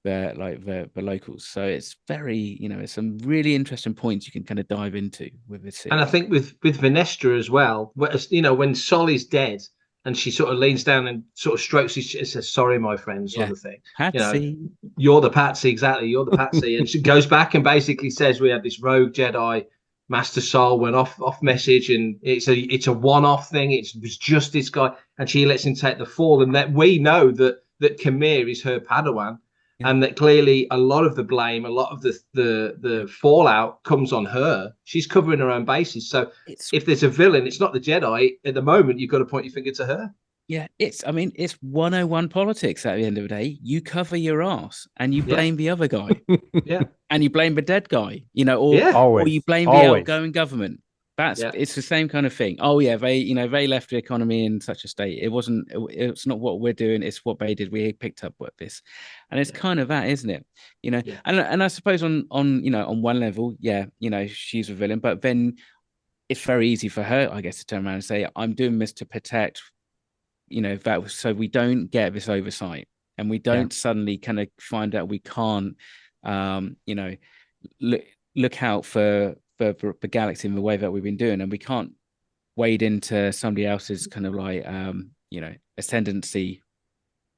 the locals. So it's very, you know, it's some really interesting points you can kind of dive into with this series. And I think with Vernestra as well, you know, when Sol is dead and she sort of leans down and sort of strokes his chest, says, "Sorry, my friend," sort of thing. Patsy. You're the Patsy, exactly. You're the Patsy, and she goes back and basically says, "We had this rogue Jedi, Master Sol, went off message, and it's a one-off thing. It was just this guy, and she lets him take the fall, and that we know that Kamir is her Padawan." And that clearly a lot of the blame, a lot of the fallout comes on her. She's covering her own bases. So if there's a villain, it's not the Jedi. At the moment, you've got to point your finger to her. Yeah, it's 101 politics at the end of the day. You cover your ass and you blame the other guy. Yeah. And you blame the dead guy, or you blame the outgoing government. It's the same kind of thing. Oh yeah, they left the economy in such a state. It's not what we're doing, it's what they did. We picked up with this. And it's kind of that, isn't it? And I suppose on one level, she's a villain, but then it's very easy for her, I guess, to turn around and say, I'm doing this to protect, that, so we don't get this oversight and we don't suddenly kind of find out we can't look out for the galaxy in the way that we've been doing, and we can't wade into somebody else's kind of like ascendancy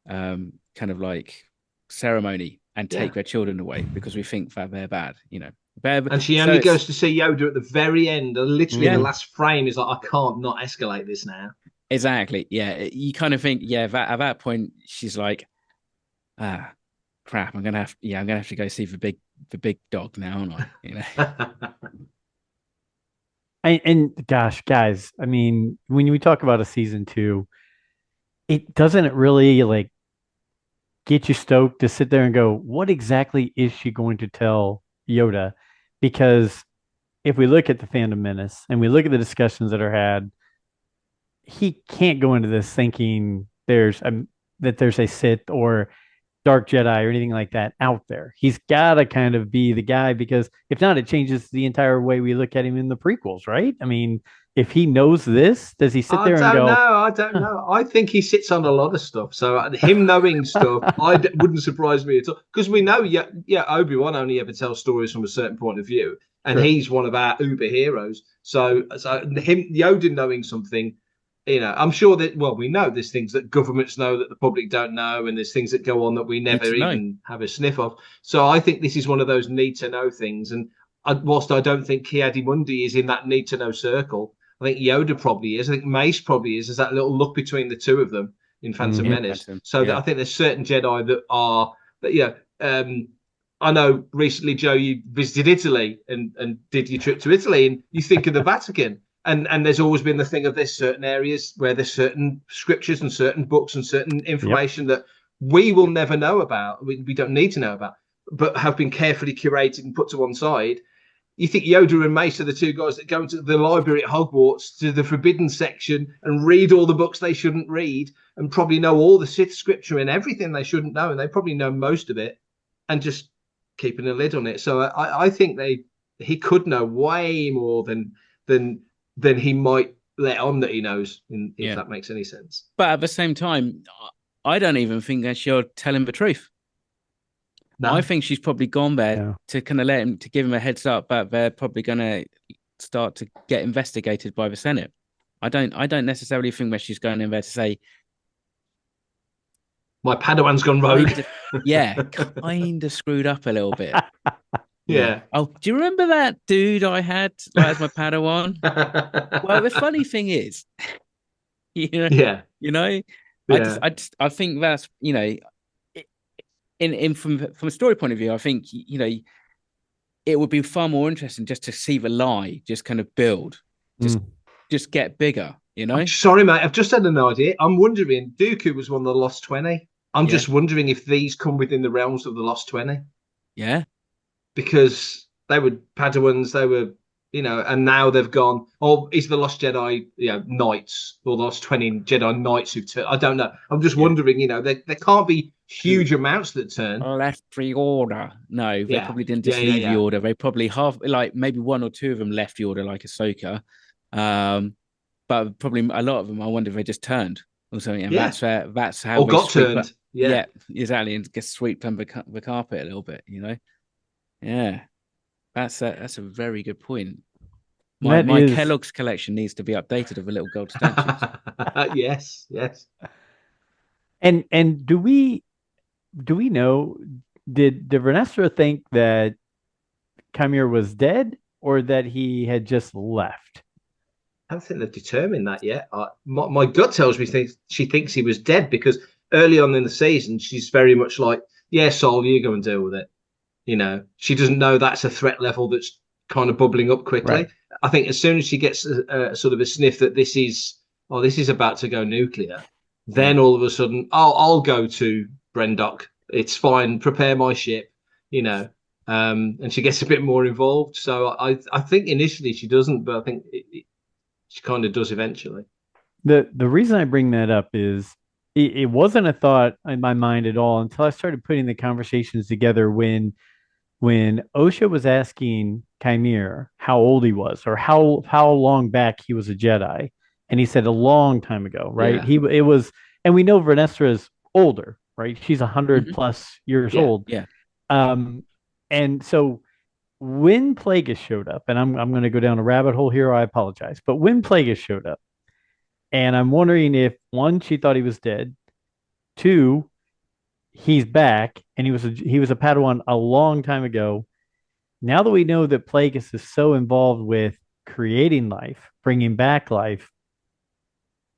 kind of like ceremony and take their children away because we think that they're bad, and she only goes to see Yoda at the very end, and literally the last frame is like, I can't not escalate this now. Exactly. You kind of think at that point she's like, crap, I'm gonna have to go see the big dog now, aren't I? And gosh, guys, I mean, when we talk about a season 2, it doesn't really like get you stoked to sit there and go, what exactly is she going to tell Yoda? Because if we look at the Phantom Menace and we look at the discussions that are had, he can't go into this thinking that there's a Sith or Dark Jedi or anything like that out there. He's got to kind of be the guy, because if not, it changes the entire way we look at him in the prequels, right? I mean, if he knows this, does he sit there and go, I don't know. I think he sits on a lot of stuff. So him knowing stuff, wouldn't surprise me at all. Because we know, Obi-Wan only ever tells stories from a certain point of view. And he's one of our uber heroes. So him, Yoda knowing something, I'm sure that, we know there's things that governments know that the public don't know, and there's things that go on that we never even have a sniff of. So I think this is one of those need to know things. And whilst I don't think Ki-Adi-Mundi is in that need to know circle, I think Yoda probably is. I think Mace probably is. There's that little look between the two of them in Phantom Menace. So I think there's certain Jedi that are, I know recently, Joe, you visited Italy and did your trip to Italy, and you think of the Vatican. And there's always been the thing of there's certain areas where there's certain scriptures and certain books and certain information that we will never know about. We don't need to know about, but have been carefully curated and put to one side. You think Yoda and Mace are the two guys that go into the library at Hogwarts to the forbidden section and read all the books they shouldn't read, and probably know all the Sith scripture and everything they shouldn't know, and they probably know most of it, and just keeping a lid on it. So I think he could know way more than he might let on that he knows, if that makes any sense. But at the same time, I don't even think that she'll tell him the truth. No. I think she's probably gone there to kind of to give him a heads up, but they're probably going to start to get investigated by the Senate. I don't necessarily think that she's going in there to say, my Padawan's gone rogue. Kind of screwed up a little bit. Yeah. Oh, do you remember that dude I had as my Padawan? Well, the funny thing is, I think that's, from a story point of view, I think, it would be far more interesting just to see the lie just kind of build, just get bigger, I'm sorry, mate. I've just had an idea. I'm wondering, Dooku was one of the Lost 20. I'm just wondering if these come within the realms of the Lost 20. Yeah. Because they were Padawans, they were, and now they've gone, is the Lost Jedi, knights, or the Lost 20 Jedi knights who've turned? I don't know. I'm just wondering, there can't be huge amounts that turn. Left the order. No, they probably didn't just leave the order. They probably maybe one or two of them left the order, like Ahsoka. But probably a lot of them, I wonder if they just turned or something. And that's how or got turned. Yeah, exactly. And get swept under the carpet a little bit, Yeah, that's a very good point. My Kellogg's collection needs to be updated of the little gold statues. Yes, yes. And do we know, did Vernestra think that Chimera was dead or that he had just left? I don't think they've determined that yet. My gut tells me she thinks he was dead because early on in the season, she's very much like, yeah, Sol, you go and deal with it. She doesn't know that's a threat level that's kind of bubbling up quickly. Right. I think as soon as she gets a sort of a sniff that this is about to go nuclear, then all of a sudden, I'll go to Brendock. It's fine. Prepare my ship, you know. And she gets a bit more involved. So I think initially she doesn't, but I think she kind of does eventually. The reason I bring that up is it wasn't a thought in my mind at all until I started putting the conversations together when Osha was asking Chimere how old he was or how long back he was a Jedi, and he said a long time ago, right? Yeah. He it was, and we know Vernestra is older, right? She's 100 Mhm. plus years Yeah. old. Yeah. Um, and so when Plagueis showed up, and I'm going to go down a rabbit hole here, I apologize, but when Plagueis showed up, and I'm wondering if one, she thought he was dead, two, he's back, and he was a Padawan a long time ago. Now that we know that Plagueis is so involved with creating life, bringing back life,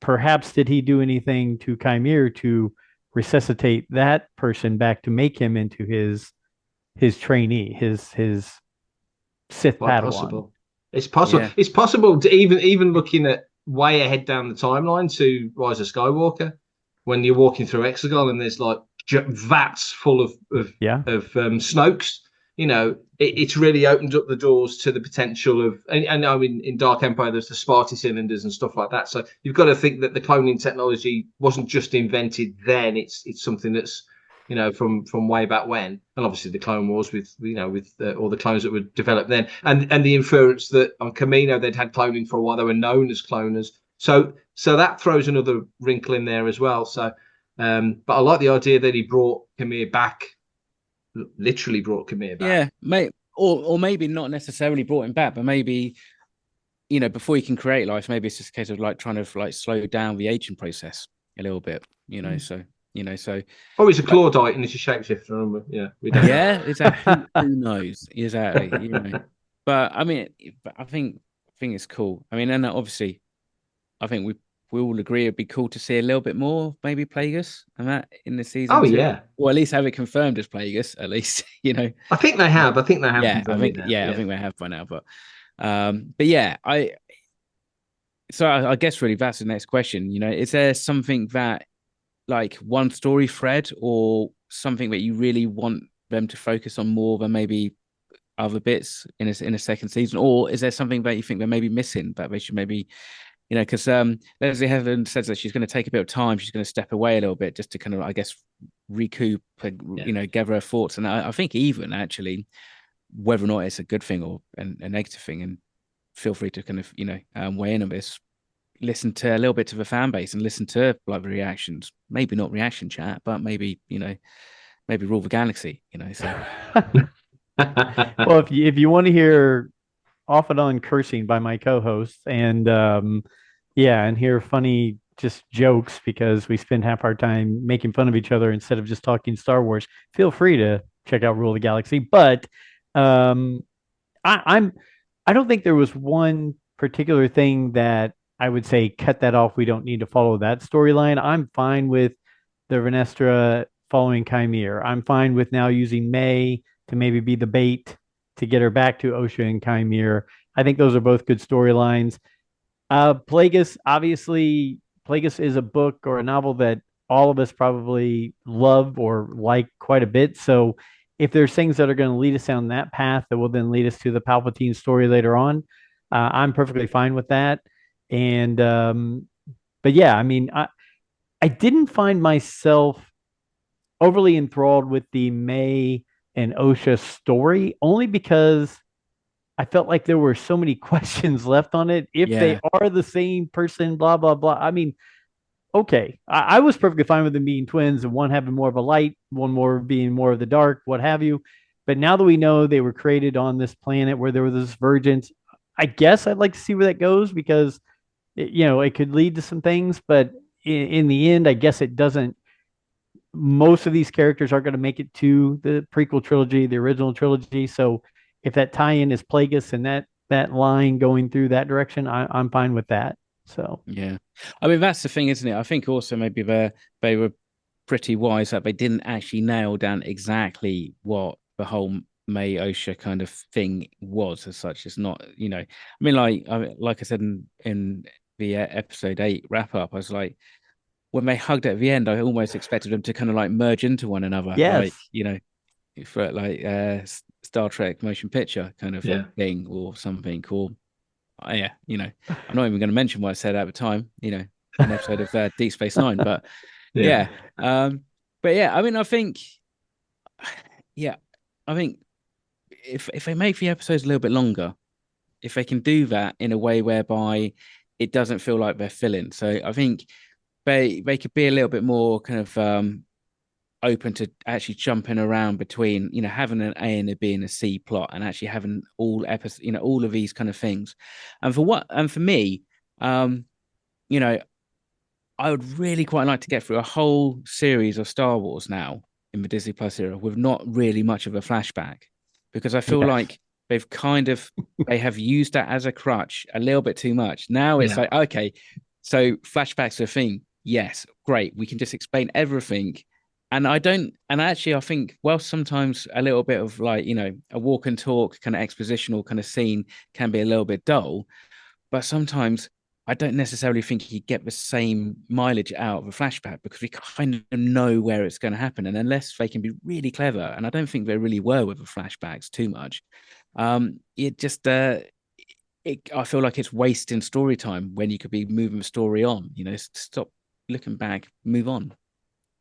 perhaps did he do anything to Chimere to resuscitate that person back to make him into his trainee, his Sith Quite Padawan? possible. It's possible. Yeah. It's possible to even looking at way ahead down the timeline to Rise of Skywalker, when you're walking through Exegol and there's like vats full Yeah. of Snokes. It's really opened up the doors to the potential of, and I mean, in Dark Empire, there's the Sparty cylinders and stuff like that. So you've got to think that the cloning technology wasn't just invented then. It's something that's from way back when, and obviously the Clone Wars with all the clones that were developed then, and the inference that on Camino they'd had cloning for a while, they were known as cloners. So that throws another wrinkle in there as well. So, but I like the idea that he brought Camille back, literally brought Camille back. Yeah, or maybe not necessarily brought him back, but maybe before you can create life, maybe it's just a case of like trying to like slow down the aging process a little bit. So Oh, he's a Claudite and he's a shapeshifter. Remember? Yeah, we don't. yeah, exactly. Who knows exactly? But I mean, I think it's cool. I mean, and obviously, I think we all agree it'd be cool to see a little bit more, maybe Plagueis and that in the season Oh two, yeah, or at least have it confirmed as Plagueis. At least I think they have. I think they have Yeah, confirmed it now. I think they have by now. But yeah, I guess really that's the next question. Is there something that like one story thread or something that you really want them to focus on more than maybe other bits in a second season, or is there something that you think they're maybe missing that they should maybe because Leslie Headland says that she's going to take a bit of time, she's going to step away a little bit just to kind of I guess recoup gather her thoughts, and I think even actually whether or not it's a good thing or a negative thing, and feel free to kind of weigh in on this, listen to a little bit to the fan base and listen to like the reactions, maybe not reaction chat, but maybe maybe rule the galaxy, so Well, if you want to hear off and on cursing by my co-hosts and and hear funny just jokes because we spend half our time making fun of each other instead of just talking Star Wars, feel free to check out Rule of the Galaxy. But um, I'm I don't think there was one particular thing that I would say cut that off. We don't need to follow that storyline. I'm fine with the Renestra following Chimere. I'm fine with now using May to maybe be the bait to get her back to Osha and Chimere. I think those are both good storylines. Plagueis, obviously, Plagueis is a book or a novel that all of us probably love or like quite a bit. So if there's things that are going to lead us down that path that will then lead us to the Palpatine story later on, I'm perfectly fine with that. And but yeah, I mean, I didn't find myself overly enthralled with the May and Osha story only because I felt like there were so many questions left on it. If they yeah, are the same person, blah, blah, blah. I mean, okay. I was perfectly fine with them being twins and one having more of a light, one more being more of the dark, what have you. But now that we know they were created on this planet where there was this vergence, I guess I'd like to see where that goes because it could lead to some things, but in the end, I guess it doesn't. Most of these characters are going to make it to the prequel trilogy, the original trilogy. So if that tie-in is Plagueis and that line going through that direction, I'm fine with that. So yeah, I mean that's the thing, isn't it? I think also maybe they were pretty wise that they didn't actually nail down exactly what the whole May Osha kind of thing was as such. It's not, I mean, like I said in the episode 8 wrap up, I was like, when they hugged at the end, I almost expected them to kind of like merge into one another, like yes, for like Star Trek motion picture kind of Yeah. thing or something. Or yeah, I'm not even going to mention what I said at the time, an episode of Deep Space Nine, but Yeah. but yeah, I mean, yeah, I think if they make the episodes a little bit longer, if they can do that in a way whereby it doesn't feel like they're filling, so I think they could be a little bit more kind of open to actually jumping around between, having an A and a B and a C plot, and actually having all episodes, all of these kind of things. And for me, you know, I would really quite like to get through a whole series of Star Wars now in the Disney Plus era with not really much of a flashback, because I feel yes. like they have used that as a crutch a little bit too much. Now it's like, okay, so flashbacks are a thing. Yes, great. We can just explain everything. And I think, well, sometimes a little bit of like, a walk and talk kind of expositional kind of scene can be a little bit dull, but sometimes I don't necessarily think you get the same mileage out of a flashback because we kind of know where it's going to happen. And unless they can be really clever, and I don't think they really were with the flashbacks too much, it just I feel like it's wasting story time when you could be moving the story on. Stop looking back, move on.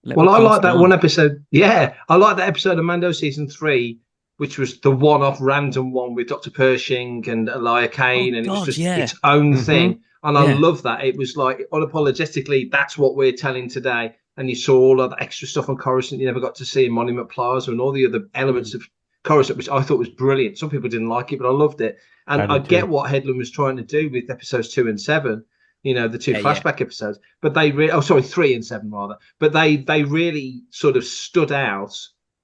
Well, I like that one episode. Yeah, I like that episode of Mando season 3, which was the one-off random one with Dr. Pershing and Leia Kane, and it was just its own thing. And I love that. It was like unapologetically, that's what we're telling today. And you saw all of the extra stuff on Coruscant you never got to see in Monument Plaza and all the other elements of Coruscant, which I thought was brilliant. Some people didn't like it, but I loved it. And I get what Headland was trying to do with episodes 2 and 7. The two flashback episodes, but they 3 and 7 rather, but they really sort of stood out.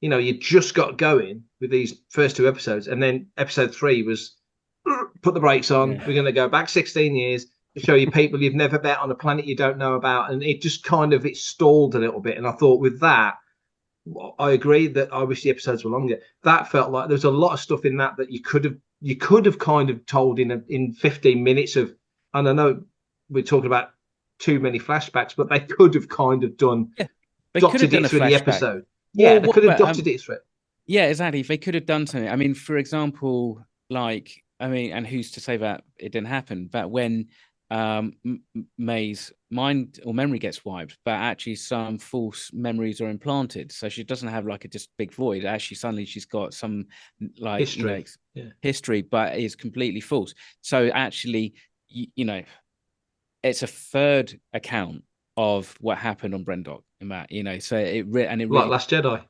You just got going with these first 2 episodes, and then episode 3 was put the brakes on. We're going to go back 16 years to show you people you've never met on a planet you don't know about, and it just kind of stalled a little bit. And I thought with that, I agree that I wish the episodes were longer. That felt like there's a lot of stuff in that you could have kind of told in 15 minutes of, and I know we're talking about too many flashbacks, but they could have kind of done doctored it through the episode. Yeah, they could have doctored it through. Yeah, exactly. If they could have done something. I mean, for example, and who's to say that it didn't happen? But when May's mind or memory gets wiped, but actually some false memories are implanted, so she doesn't have like a just big void. Actually, suddenly she's got some like history, but it's completely false. So actually, it's a third account of what happened on Brendok in that, so it really, like Last Jedi.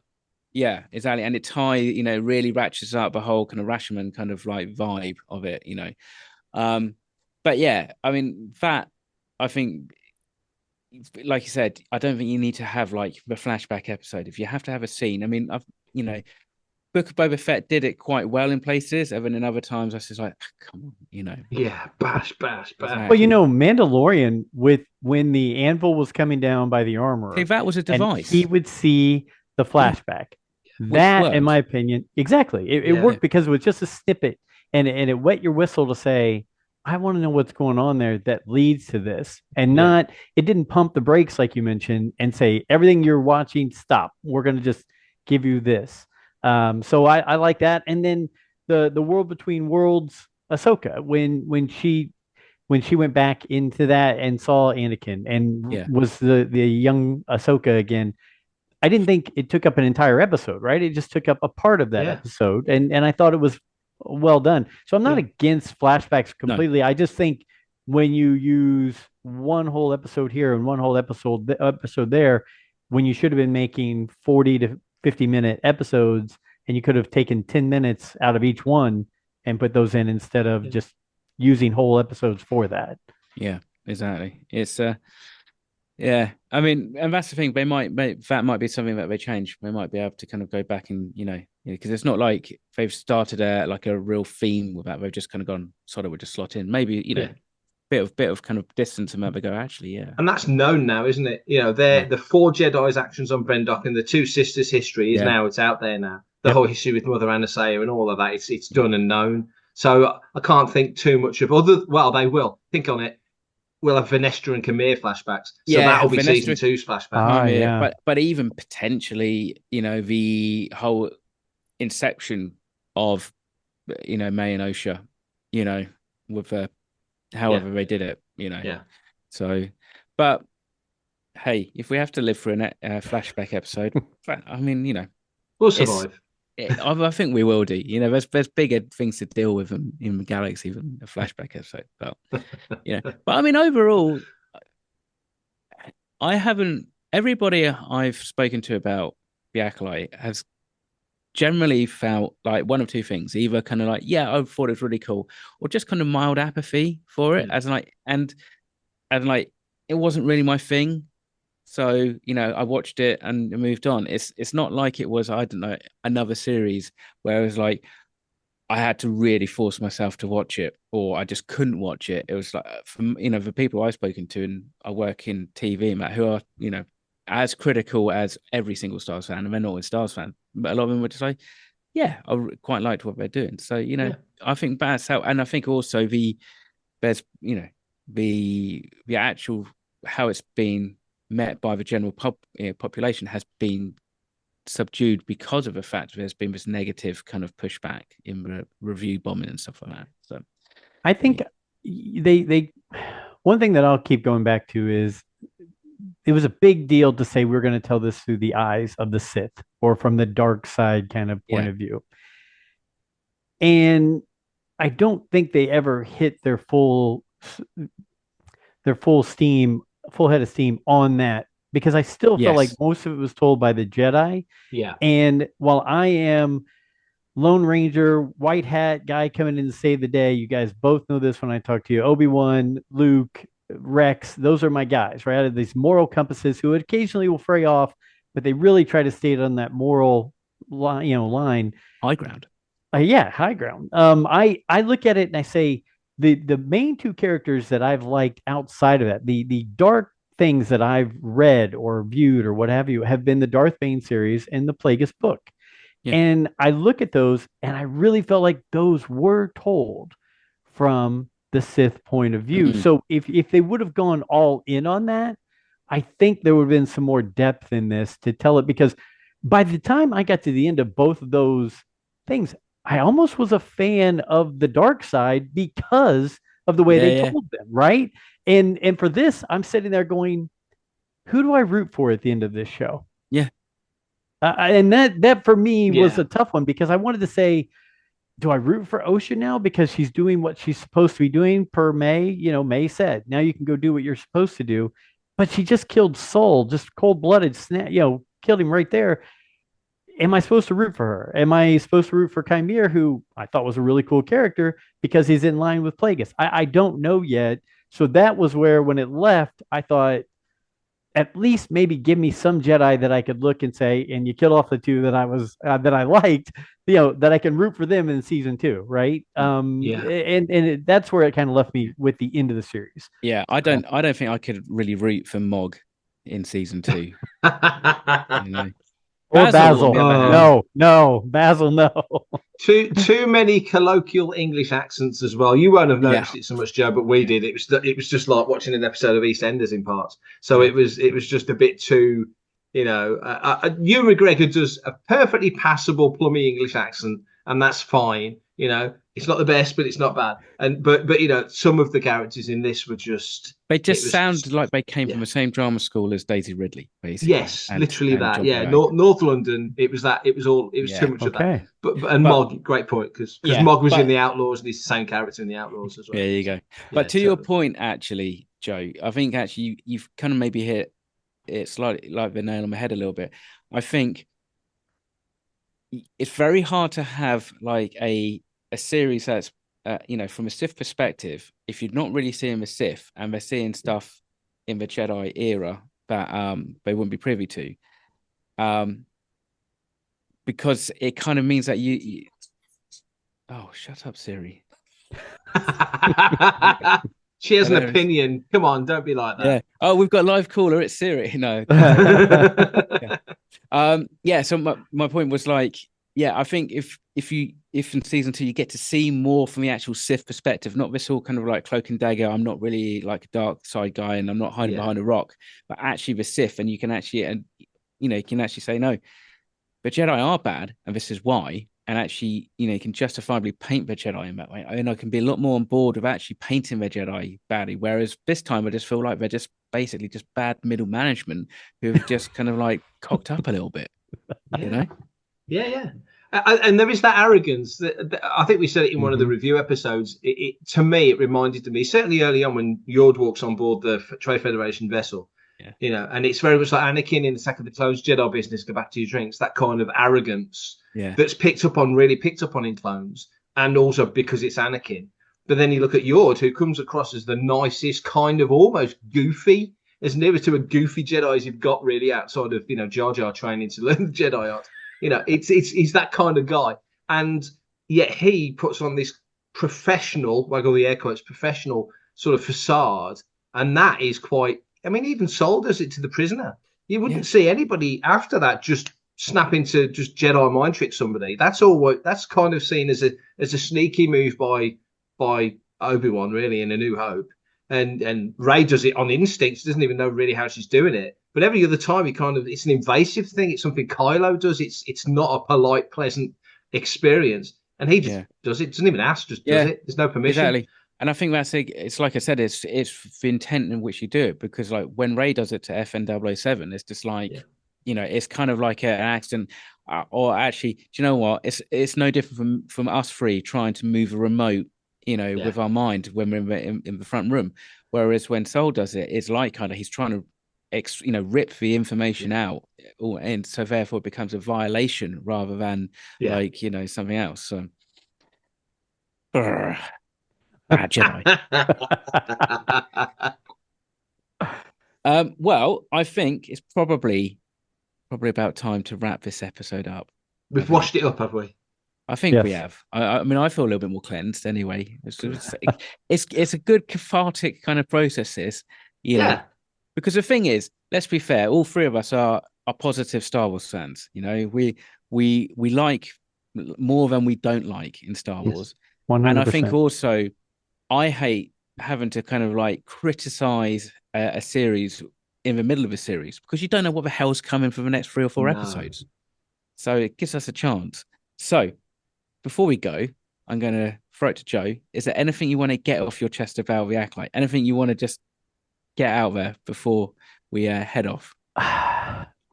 Yeah, exactly. And it really ratchets up the whole kind of Rashomon kind of like vibe of it, but yeah, I mean, that, I think, like you said, I don't think you need to have like the flashback episode. If you have to have a scene, I mean, Book of Boba Fett did it quite well in places, and then in other times I was just like, come on, Yeah, bash. Exactly. Well, Mandalorian, when the anvil was coming down by the armor, see, that was a device. He would see the flashback. That, in my opinion, exactly. It worked because it was just a snippet, and it wet your whistle to say, I want to know what's going on there that leads to this, and it didn't pump the brakes like you mentioned and say everything you're watching, stop. We're going to just give you this. So I like that. And then the World Between Worlds Ahsoka, when she went back into that and saw Anakin and was the young Ahsoka again, I didn't think it took up an entire episode, right? It just took up a part of that episode, and I thought it was well done. So I'm not against flashbacks completely. No. I just think when you use one whole episode here and one whole episode there, when you should have been making 40 to 50-minute episodes, and you could have taken 10 minutes out of each one and put those in instead of just using whole episodes for that. Yeah. exactly. It's yeah. I mean, and that's the thing. That might be something that they change. They might be able to kind of go back and because it's not like they've started like a real theme with that. They've just kind of gone, sort of would just slot in. Maybe Yeah. bit of kind of distance and maybe go actually, yeah. And that's known now, isn't it? They're Yeah. the four Jedi's actions on Brendok and the two sisters' history is Yeah. now, it's out there now. The Yep. whole history with Mother Anastasia and all of that, it's done and known. So I can't think too much of other. Well, they will think on it. We'll have Venestra and Khmer flashbacks, so Yeah, that'll be season Vanessa two's flashback. Nightmare, yeah. but even potentially, the whole inception of May and Osha, with however they did it, Yeah, So, but hey, if we have to live through a flashback episode, I mean, we'll it's survive. I think we will do. There's bigger things to deal with in the galaxy than a flashback episode. But but I mean, overall, I haven't. Everybody I've spoken to about the Acolyte has generally felt like one of two things: either kind of like, yeah, I thought it was really cool, or just kind of mild apathy for it, as like and like it wasn't really my thing. So I watched it and moved on. It's not like it was, I don't know, another series where it was like I had to really force myself to watch it, or I just couldn't watch it. It was like from the people I've spoken to, and I work in TV, Matt, who are as critical as every single Stars fan, and they're not always Stars fan, but a lot of them would just say, yeah, I quite liked what they're doing. So I think that's how, and I think also there's the actual how it's been met by the general population has been subdued because of the fact there's been this negative kind of pushback in the review bombing and stuff like that. So I think they one thing that I'll keep going back to is it was a big deal to say we're going to tell this through the eyes of the Sith or from the dark side kind of point of view. And I don't think they ever hit their full steam, full head of steam on that because I still felt like most of it was told by the Jedi. Yeah. And while I am Lone Ranger, white hat guy coming in to save the day, you guys both know this when I talk to you. Obi-Wan, Luke, Rex, those are my guys, right? Out of these moral compasses who occasionally will fray off, but they really try to stay on that moral line. High ground. Yeah, high ground. I look at it and I say the main two characters that I've liked outside of that, the dark things that I've read or viewed or what have you, have been the Darth Bane series and the Plagueis book. Yeah. And I look at those and I really felt like those were told from the Sith point of view. Mm-hmm. So if they would have gone all in on that, I think there would have been some more depth in this to tell it, because by the time I got to the end of both of those things, I almost was a fan of the dark side because of the way they told them, right? And for this, I'm sitting there going, who do I root for at the end of this show? Yeah. And that for me was a tough one, because I wanted to say, do I root for Osha now because she's doing what she's supposed to be doing per May? May said, now you can go do what you're supposed to do. But she just killed Soul, just cold-blooded, killed him right there. Am I supposed to root for her? Am I supposed to root for Chimere, who I thought was a really cool character because he's in line with Plagueis? I don't know yet. So that was where, when it left, I thought, at least maybe give me some Jedi that I could look and say, and you kill off the two that I liked, that I can root for them in season 2, right? And that's where it kind of left me with the end of the series. Yeah, I don't think I could really root for Mog in season 2. Or Basil. No, Basil, no. Too many colloquial English accents as well. You won't have noticed it so much, Joe, but we did. It was just like watching an episode of EastEnders in parts. So it was just a bit too, Ewan McGregor does a perfectly passable plummy English accent, and that's fine. It's not the best, but it's not bad. And but some of the characters in this were just sound like they came from the same drama school as Daisy Ridley, basically. Yes, literally that. Yeah, North London. It was that. It was too much of that. But Mog, great point, because Mog was in the Outlaws, and he's the same character in the Outlaws as well. There you go. But to your point, actually, Joe, I think actually you've kind of maybe hit it slightly like the nail on the head a little bit. I think it's very hard to have like a series that's from a Sith perspective, if you're not really seeing the Sith and they're seeing stuff in the Jedi era that they wouldn't be privy to, because it kind of means that you... Oh, shut up, Siri. She has an opinion. Come on, don't be like that. Yeah. Oh, we've got a live caller. It's Siri. No. Yeah. So my point was like, yeah, I think if in season 2 you get to see more from the actual Sith perspective, not this all kind of like cloak and dagger. I'm not really like a dark side guy, and I'm not hiding behind a rock, but actually the Sith, and you can actually you can actually say no, the Jedi are bad, and this is why. And actually, you can justifiably paint the Jedi in that way. And I can be a lot more on board with actually painting the Jedi badly. Whereas this time, I just feel like they're just basically just bad middle management who've just kind of like cocked up a little bit, Yeah. And there is that arrogance that I think we said it in one of the review episodes. To me, it reminded me, certainly early on when Yord walks on board the Trade Federation vessel, and it's very much like Anakin in Attack of the Clones, Jedi business, go back to your drinks, that kind of arrogance that's really picked up on in Clones, and also because it's Anakin. But then you look at Yord, who comes across as the nicest, kind of almost goofy, as near to a goofy Jedi as you've got really outside of, Jar Jar training to learn the Jedi art. He's that kind of guy. And yet he puts on this professional, waggle the air quotes, professional sort of facade. And that is quite, even Saul does it to the prisoner. You wouldn't see anybody after that just snap into just Jedi mind trick somebody. That's kind of seen as a sneaky move by Obi-Wan, really, in A New Hope. And Rey does it on instinct. She doesn't even know really how she's doing it. But every other time, it's an invasive thing. It's something Kylo does. It's not a polite, pleasant experience. And he just does it. Doesn't even ask, just does it. There's no permission. Exactly. And I think it's like I said, it's the intent in which you do it. Because like when Rey does it to FN-007, it's just like, it's kind of like an accident. Or actually, do you know what? It's no different from us three trying to move a remote, with our mind when we're in the front room. Whereas when Saul does it, it's like kind of he's trying to rip the information out, and so therefore it becomes a violation rather than like something else. So bad Jedi. Well, I think it's probably about time to wrap this episode up. We've washed it up, have we? I think we have. I mean, I feel a little bit more cleansed anyway. It's a good cathartic kind of process, because the thing is, let's be fair, all three of us are positive Star Wars fans. We like more than we don't like in Star Wars. 100%. And I think also I hate having to kind of like criticize a series in the middle of a series because you don't know what the hell's coming for the next 3 or 4 episodes. So it gives us a chance. So before we go, I'm going to throw it to Joe. Is there anything you want to get off your chest about the Acolyte? Anything you want to just get out there before we head off?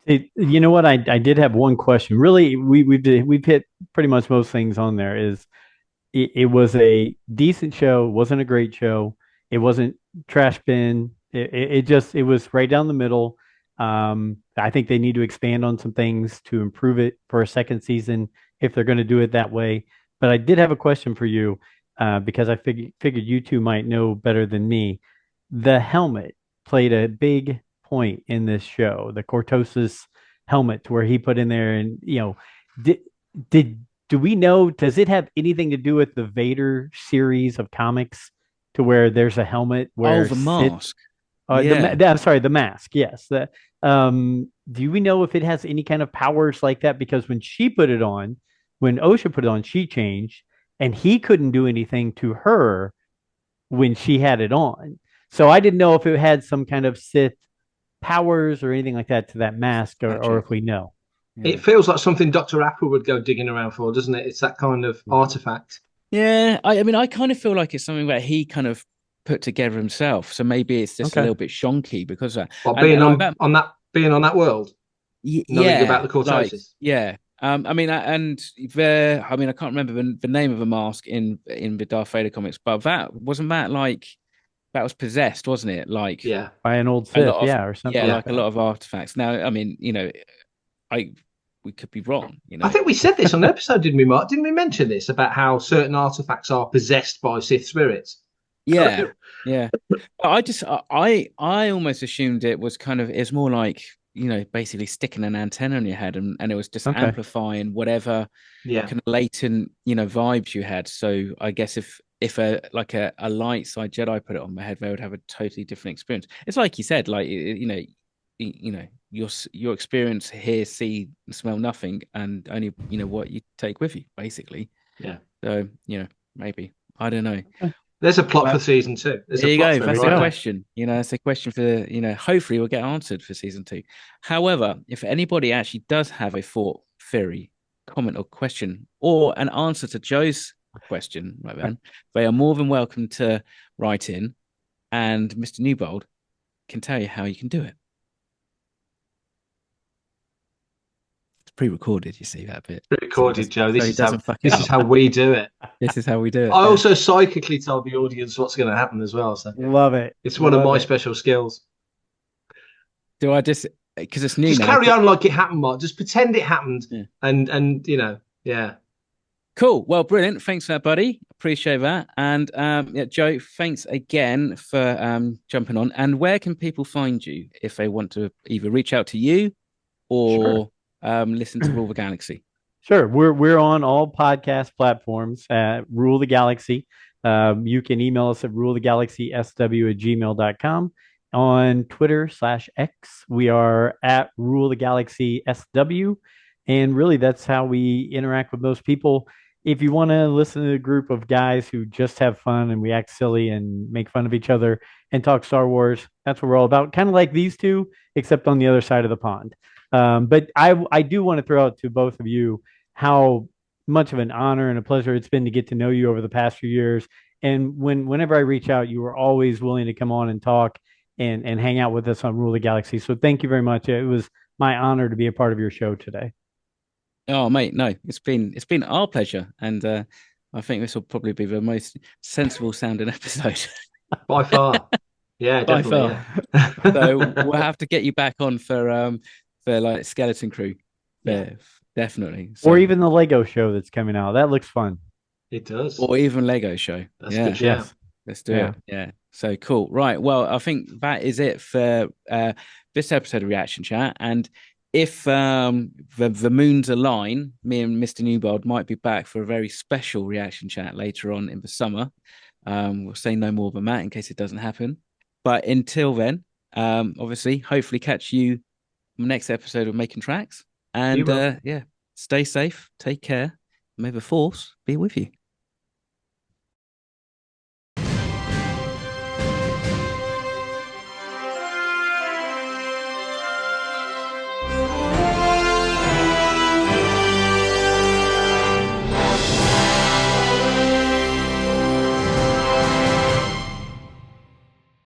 You know what? I did have one question. Really, we've hit pretty much most things on there. It was a decent show, wasn't a great show. It wasn't trash bin. It was right down the middle. I think they need to expand on some things to improve it for a second season if they're going to do it that way. But I did have a question for you because I figured you two might know better than me. The helmet played a big point in this show, the Cortosis helmet, to where he put in there, and do we know? Does it have anything to do with the Vader series of comics, to where there's a helmet where the mask? I'm sorry, the mask. Yes. Do we know if it has any kind of powers like that? Because when she put it on, when Osha put it on, she changed, and he couldn't do anything to her when she had it on. So I didn't know if it had some kind of Sith powers or anything like that to that mask, or if we know. It feels like something Dr. Apple would go digging around for, doesn't it? It's that kind of artifact. Yeah, I mean, I kind of feel like it's something that he kind of put together himself. So maybe it's just a little bit shonky because being on that world. Knowing about the Cortosis. I mean, I can't remember the name of the mask in the Darth Vader comics, but that was possessed, wasn't it? Like by an old Sith, or something. Yeah, like a lot of artifacts. Now, I mean, we could be wrong. I think we said this on the episode, didn't we, Mark? Didn't we mention this about how certain artifacts are possessed by Sith spirits? Yeah, yeah. I almost assumed it was it's more like, basically sticking an antenna on your head, and it was just amplifying whatever kind of latent, vibes you had. So I guess if a light side Jedi put it on my head, they would have a totally different experience. It's like you said, like, your experience, hear, see, smell nothing, and only what you take with you, basically. Yeah. So maybe, I don't know. There's a plot for season 2. There you go. That's a question. It's a question for hopefully will get answered for season 2. However, if anybody actually does have a thought, theory, comment, or question, or an answer to Joe's question, right then, they are more than welcome to write in, and Mr. Newbold can tell you how you can do it. Pre-recorded, you see that bit. Pre-recorded, Joe. This is how we do it. This is how we do it. I also psychically told the audience what's going to happen as well. So love it. It's one of my special skills. Do I just because it's new? Just carry on like it happened, Mark. Just pretend it happened, and yeah. Cool. Well, brilliant. Thanks for that, buddy. Appreciate that. And Joe, thanks again for jumping on. And where can people find you if they want to either reach out to you or listen to Rule the Galaxy? Sure. We're on all podcast platforms at Rule the Galaxy. You can email us at ruletheGalaxySW@gmail.com. On Twitter/X, we are at Rule the Galaxy SW. And really, that's how we interact with most people. If you want to listen to a group of guys who just have fun and we act silly and make fun of each other and talk Star Wars, that's what we're all about. Kind of like these two, except on the other side of the pond. But I do want to throw out to both of you how much of an honor and a pleasure it's been to get to know you over the past few years. And whenever I reach out, you were always willing to come on and talk and hang out with us on Rule the Galaxy. So thank you very much. It was my honor to be a part of your show today. Oh, mate, no, it's been our pleasure. And I think this will probably be the most sensible sounding episode. By far. Yeah, definitely. By far. So we'll have to get you back on for like Skeleton Crew. Yeah, definitely. So, or even the Lego show that's coming out. That looks fun. It does. Or even Lego show. That's good. Yes. Let's do it. Yeah. So cool. Right. Well, I think that is it for this episode of Reaction Chat. And if the moons align, me and Mr. Newbold might be back for a very special Reaction Chat later on in the summer. We'll say no more than that in case it doesn't happen. But until then, obviously, hopefully catch you next episode of Making Tracks. And stay safe, take care. May the Force be with you.